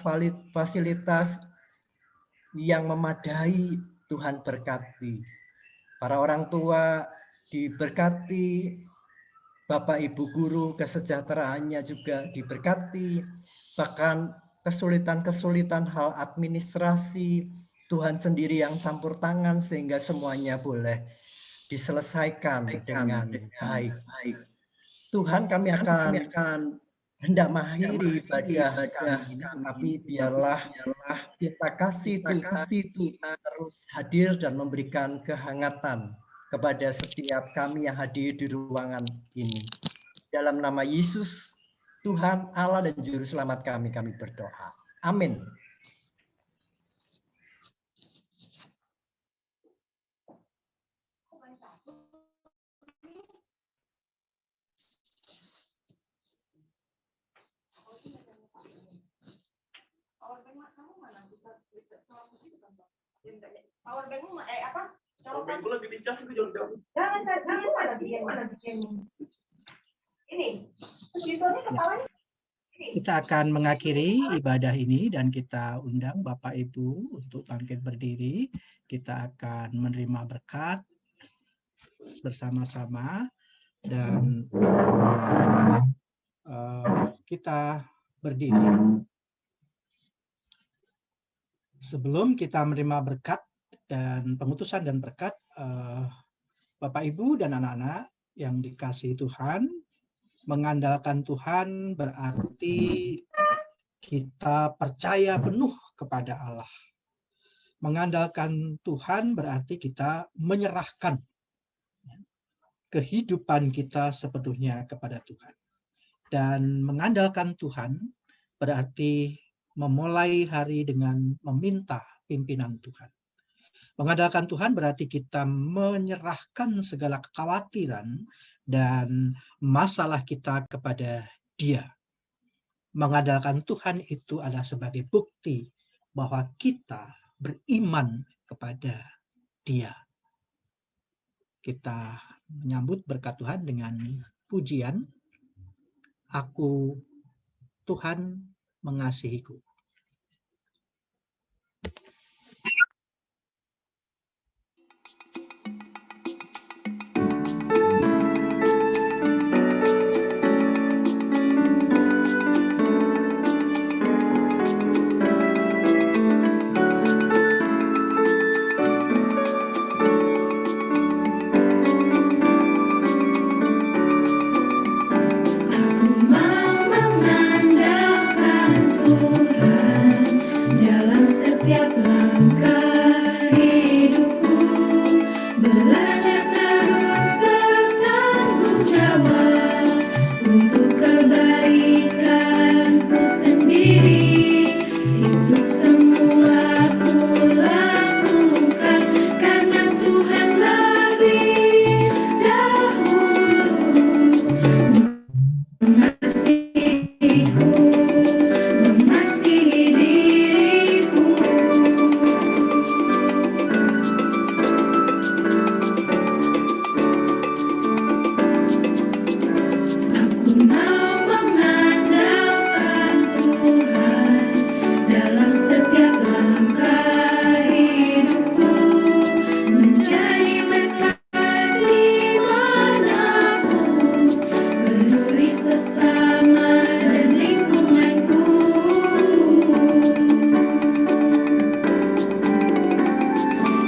yang memadai Tuhan berkati. Para orang tua diberkati, Bapak Ibu guru kesejahteraannya juga diberkati, bahkan kesulitan-kesulitan hal administrasi, Tuhan sendiri yang campur tangan sehingga semuanya boleh diselesaikan dengan baik. Tuhan, kami akan hendak mengakhiri ibadah kami ini, tapi biarlah kita kasih Tuhan terus hadir dan memberikan kehangatan kepada setiap kami yang hadir di ruangan ini. Dalam nama Yesus, Tuhan Allah dan Juru Selamat kami berdoa. Amin. Kita akan mengakhiri ibadah ini dan kita undang Bapak Ibu untuk bangkit berdiri. Kita akan menerima berkat bersama-sama dan kita berdiri. Sebelum kita menerima berkat dan pengutusan dan berkat, Bapak, Ibu, dan anak-anak yang dikasihi Tuhan, mengandalkan Tuhan berarti kita percaya penuh kepada Allah. Mengandalkan Tuhan berarti kita menyerahkan kehidupan kita sepenuhnya kepada Tuhan. Dan mengandalkan Tuhan berarti memulai hari dengan meminta pimpinan Tuhan. Mengandalkan Tuhan berarti kita menyerahkan segala kekhawatiran dan masalah kita kepada Dia. Mengandalkan Tuhan itu adalah sebagai bukti bahwa kita beriman kepada Dia. Kita menyambut berkat Tuhan dengan pujian, Aku, Tuhan mengasihiku. Aku mau mengandalkan Tuhan dalam setiap langkah hidupku, belajar terus bertanggung jawab untuk kebaikanku sendiri. Itu semua aku lakukan karena Tuhan lebih dahulu mengasihiku, mengasihi diriku. Aku mau mengandalkan Tuhan dalam setiap langkah hidupku, menjadi berkat dimanapun, peduli sesama dan lingkunganku.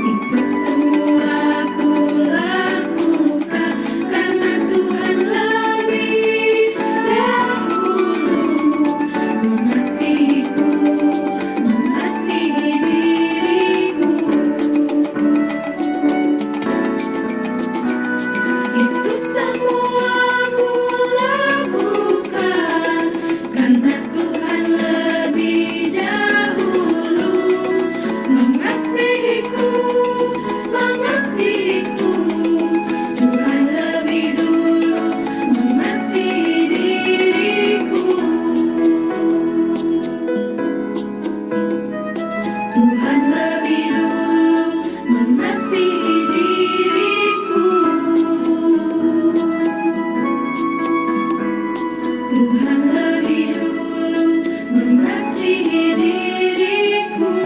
Itu semua aku lakukan karena Tuhan lebih dahulu mengasihiku, mengasihi diriku. Itu semua aku lakukan karena Tuhan lebih dahulu mengasihiku, mengasihiku. Tuhan lebih dulu mengasihi diriku. Tuhan lebih dulu mengasihi diriku. Tuhan lebih dulu mengasihi diriku.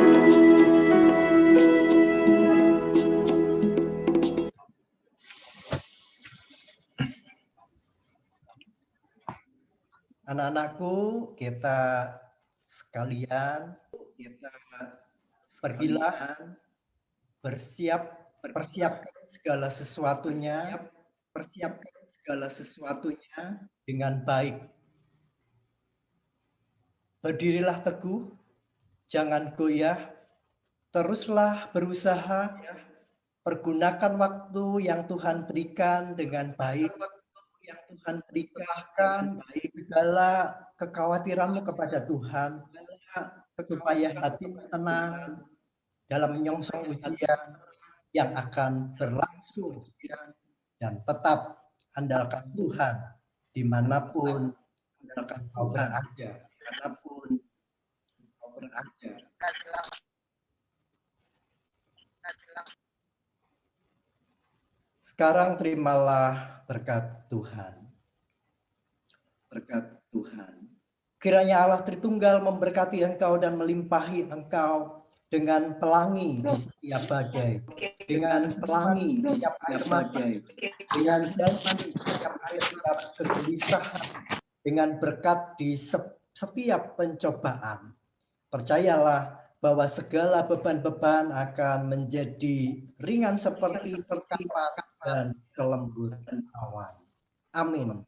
Anak-anakku, kita sekalian, pergilah persiapkan segala sesuatunya dengan baik. Berdirilah teguh, jangan goyah, teruslah berusaha, pergunakan waktu yang Tuhan berikan dengan baik. Serahkan segala kekhawatiranmu kepada Tuhan, supaya hatimu tenang dalam menyongsong ujian yang akan berlangsung, dan tetap andalkan Tuhan dimanapun kau berada. Sekarang terimalah berkat Tuhan. Kiranya Allah Tritunggal memberkati engkau dan melimpahi engkau dengan pelangi di setiap badai, dengan pelangi di setiap air mata, dengan janji di setiap kegelisahan, dengan berkat di setiap pencobaan. Percayalah bahwa segala beban-beban akan menjadi ringan seperti kapas dan kelembutan awan. Amin.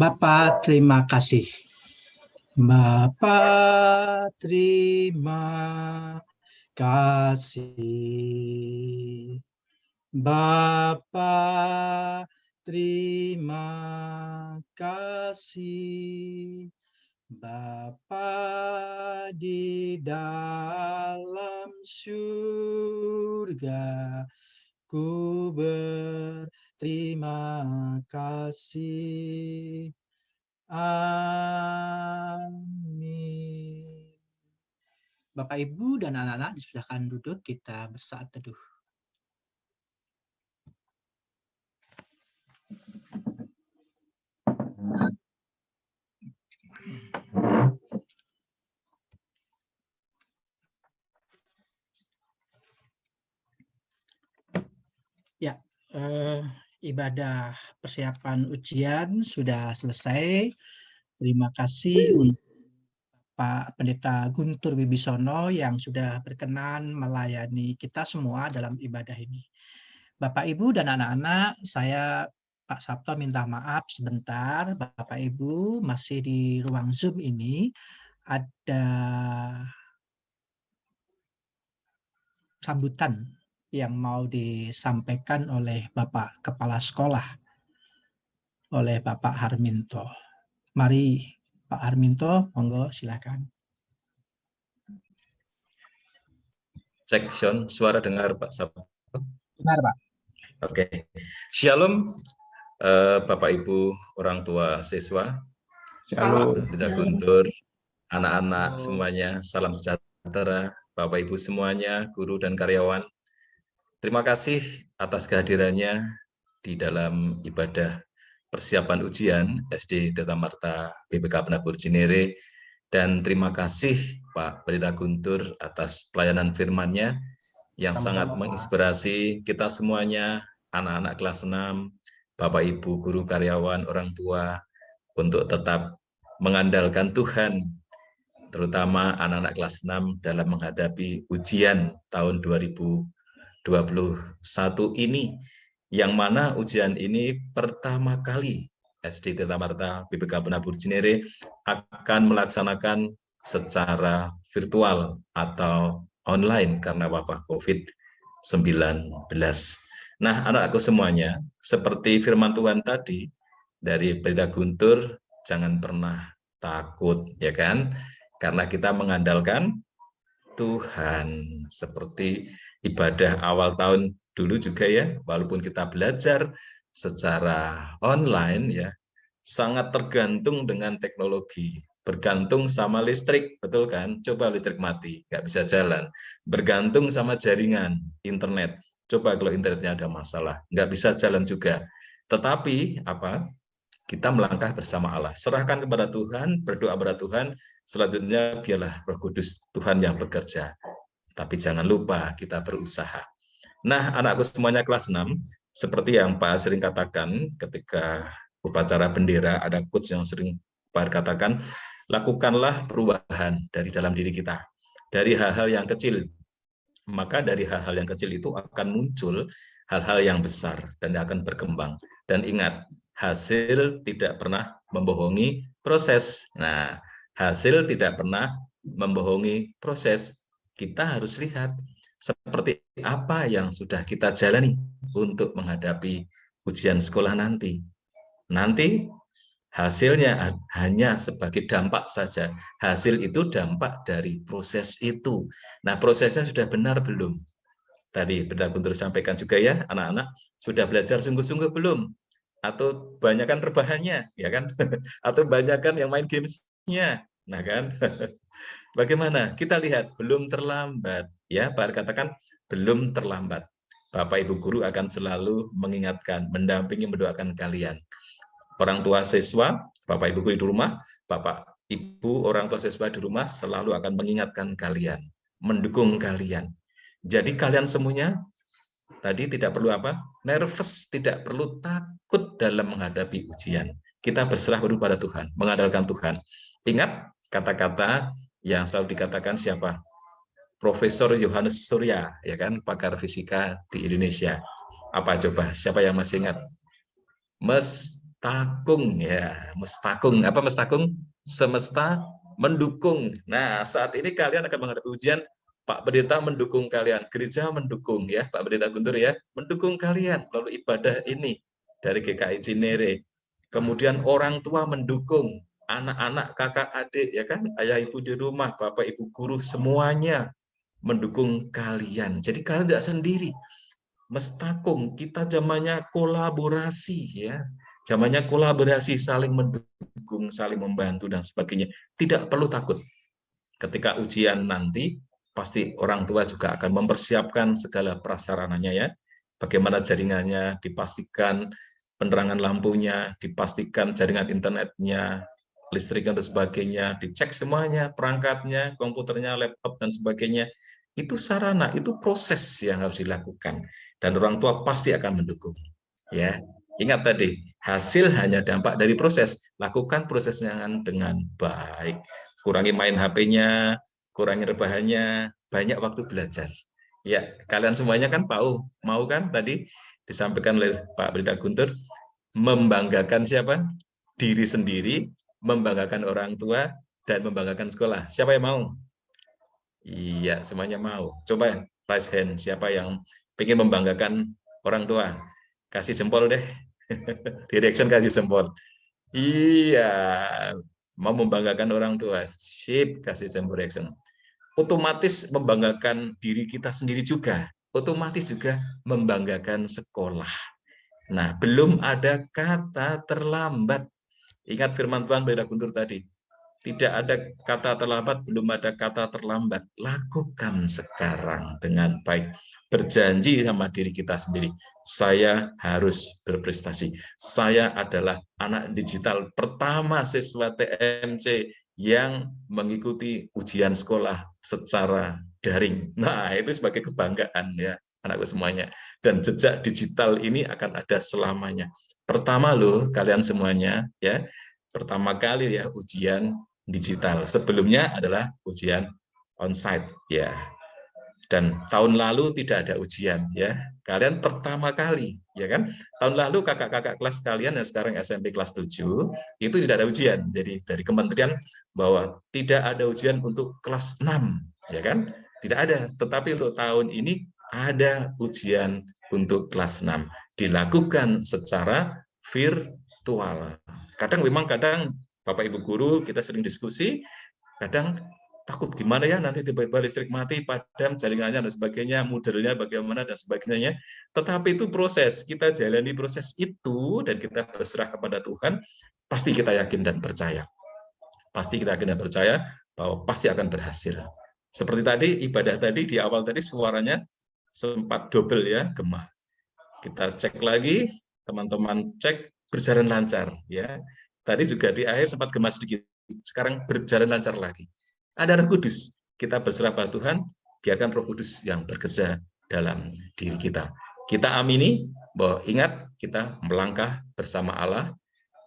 Bapak, terima kasih. Bapak, terima kasih. Bapak, terima kasih. Bapa di dalam surga, ku berterima kasih. Amin. Bapak, Ibu, dan anak-anak dipersilakan duduk, kita bersaat teduh. Ya, ibadah persiapan ujian sudah selesai. Terima kasih untuk Pak Pendeta Guntur Wibisono yang sudah berkenan melayani kita semua dalam ibadah ini. Bapak, Ibu, dan anak-anak, saya Pak Sabto minta maaf sebentar. Bapak, Ibu, masih di ruang Zoom ini ada sambutan yang mau disampaikan oleh Bapak Kepala Sekolah, oleh Bapak Harminto. Mari Pak Harminto, monggo silakan. Cek sound, suara dengar Pak Sabto. Benar, Pak. Oke. Shalom Bapak Ibu orang tua siswa. Shalom. Pendeta Guntur, anak-anak semuanya, salam sejahtera. Bapak Ibu semuanya, guru dan karyawan. Terima kasih atas kehadirannya di dalam ibadah persiapan ujian SD Teta Marta BPK Penabur Cinere, dan terima kasih Pak Pendeta Guntur atas pelayanan firman-Nya yang sangat menginspirasi kita semuanya, anak-anak kelas 6, Bapak Ibu guru karyawan, orang tua, untuk tetap mengandalkan Tuhan, terutama anak-anak kelas 6 dalam menghadapi ujian tahun 2021 ini, yang mana ujian ini pertama kali SD Teta Marta BPK Penabur Cinere akan melaksanakan secara virtual atau online karena wabah COVID-19. Nah, anak-anakku semuanya, seperti firman Tuhan tadi dari Pendeta Guntur, jangan pernah takut, ya kan? Karena kita mengandalkan Tuhan. Seperti ibadah awal tahun dulu juga ya, walaupun kita belajar secara online ya, sangat tergantung dengan teknologi, bergantung sama listrik, betul kan? Coba listrik mati, nggak bisa jalan. Bergantung sama jaringan internet. Coba kalau internetnya ada masalah, nggak bisa jalan juga. Tetapi apa? Kita melangkah bersama Allah, serahkan kepada Tuhan, berdoa kepada Tuhan. Selanjutnya biarlah Roh Kudus Tuhan yang bekerja. Tapi jangan lupa kita berusaha. Nah, anakku semuanya kelas 6, seperti yang Pak sering katakan ketika upacara bendera, ada quotes yang sering Pak katakan, lakukanlah perubahan dari dalam diri kita. Dari hal-hal yang kecil. Maka dari hal-hal yang kecil itu akan muncul hal-hal yang besar dan akan berkembang. Dan ingat, hasil tidak pernah membohongi proses. Nah, hasil tidak pernah membohongi proses. Kita harus lihat seperti apa yang sudah kita jalani untuk menghadapi ujian sekolah nanti. Nanti hasilnya hanya sebagai dampak saja. Hasil itu dampak dari proses itu. Nah, prosesnya sudah benar belum? Tadi Pendeta Guntur sampaikan juga ya, anak-anak sudah belajar sungguh-sungguh belum? Atau banyakkan rebahannya, ya kan? Atau banyakkan yang main gamesnya, nah kan? Bagaimana? Kita lihat belum terlambat, ya. Pak katakan belum terlambat. Bapak Ibu guru akan selalu mengingatkan, mendampingi, mendoakan kalian. Orang tua siswa, Bapak Ibu guru di rumah, Bapak Ibu orang tua siswa di rumah selalu akan mengingatkan kalian, mendukung kalian. Jadi kalian semuanya tadi tidak perlu apa? Nervous, tidak perlu takut dalam menghadapi ujian. Kita berserah pada Tuhan, mengandalkan Tuhan. Ingat, kata-kata yang selalu dikatakan siapa? Profesor Yohanes Surya, ya kan, pakar fisika di Indonesia. Apa coba? Siapa yang masih ingat? Mestakung, ya, mestakung. Apa mestakung? Semesta mendukung. Nah, saat ini kalian akan menghadapi ujian. Pak Pendeta mendukung kalian, gereja mendukung, ya, Pak Pendeta Guntur, ya, mendukung kalian melalui ibadah ini dari GKI Cinere. Kemudian orang tua mendukung, anak-anak, kakak, adik, ya kan, ayah ibu di rumah, bapak ibu guru, semuanya mendukung kalian. Jadi kalian tidak sendiri. Mestakung, kita zamannya kolaborasi, ya. Zamannya kolaborasi, saling mendukung, saling membantu dan sebagainya. Tidak perlu takut. Ketika ujian nanti, pasti orang tua juga akan mempersiapkan segala prasarananya, ya. Bagaimana jaringannya, dipastikan penerangan lampunya, dipastikan jaringan internetnya, listrik dan sebagainya, dicek semuanya, perangkatnya, komputernya, laptop dan sebagainya. Itu sarana, itu proses yang harus dilakukan, dan orang tua pasti akan mendukung. Ya, ingat tadi, hasil hanya dampak dari proses. Lakukan prosesnya dengan baik. Kurangi main HP-nya, kurangi rebahannya, banyak waktu belajar. Ya, kalian semuanya kan mau kan tadi disampaikan oleh Pak Pendeta Guntur, membanggakan siapa? Diri sendiri, membanggakan orang tua, dan membanggakan sekolah. Siapa yang mau? Iya, semuanya mau. Coba raise hand, siapa yang ingin membanggakan orang tua? Kasih jempol deh. Di reaction kasih jempol. Iya, mau membanggakan orang tua. Sip, kasih jempol reaction. Otomatis membanggakan diri kita sendiri juga. Otomatis juga membanggakan sekolah. Nah, belum ada kata terlambat. Ingat firman Tuhan Pendeta Guntur tadi. Tidak ada kata terlambat, belum ada kata terlambat. Lakukan sekarang dengan baik. Berjanji sama diri kita sendiri. Saya harus berprestasi. Saya adalah anak digital pertama siswa TMC yang mengikuti ujian sekolah secara daring. Nah, itu sebagai kebanggaan, ya, anakku semuanya. Dan jejak digital ini akan ada selamanya. Pertama loh, kalian semuanya, ya, pertama kali ya ujian digital. Sebelumnya adalah ujian onsite, ya. Dan tahun lalu tidak ada ujian, ya. Kalian pertama kali, ya kan? Tahun lalu kakak-kakak kelas kalian yang sekarang SMP kelas 7 itu tidak ada ujian. Jadi dari kementerian bahwa tidak ada ujian untuk kelas 6, ya kan? Tidak ada. Tetapi untuk tahun ini ada ujian untuk kelas 6. Dilakukan secara virtual. Kadang Bapak Ibu guru kita sering diskusi, kadang takut gimana ya nanti tiba-tiba listrik mati, padam jaringannya dan sebagainya, modelnya bagaimana dan sebagainya. Tetapi itu proses, kita jalani proses itu dan kita berserah kepada Tuhan, pasti kita yakin dan percaya. Pasti kita yakin dan percaya bahwa pasti akan berhasil. Seperti tadi, ibadah tadi di awal tadi suaranya sempat double, ya, gema. Kita cek lagi, teman-teman cek berjalan lancar, ya. Tadi juga di akhir sempat gema sedikit, sekarang berjalan lancar lagi. Ada Roh Kudus, kita berserah pada Tuhan, biarkan Roh Kudus yang bekerja dalam diri kita. Kita amini bahwa ingat kita melangkah bersama Allah,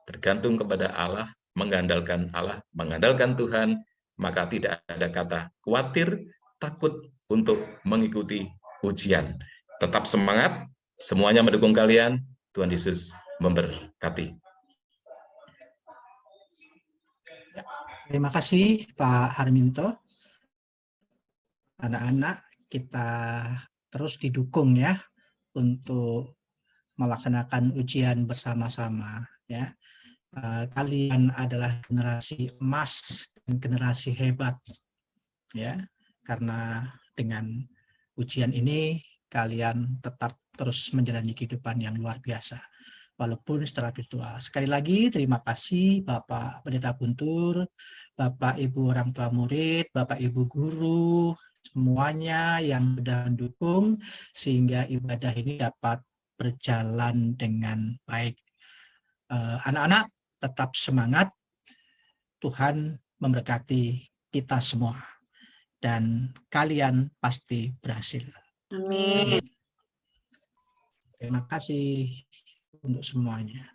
bergantung kepada Allah, mengandalkan Allah, mengandalkan Tuhan, maka tidak ada kata khawatir, takut untuk mengikuti ujian. Tetap semangat, semuanya mendukung kalian. Tuhan Yesus memberkati. Terima kasih Pak Harminto. Anak-anak kita terus didukung, ya, untuk melaksanakan ujian bersama-sama, ya. Kalian adalah generasi emas dan generasi hebat, ya, karena dengan ujian ini kalian tetap terus menjalani kehidupan yang luar biasa walaupun secara virtual. Sekali lagi terima kasih Bapak Pendeta Guntur, Bapak Ibu orang tua murid, Bapak Ibu guru, semuanya yang sudah mendukung sehingga ibadah ini dapat berjalan dengan baik. Anak-anak tetap semangat, Tuhan memberkati kita semua dan kalian pasti berhasil. Amin. Terima kasih untuk semuanya.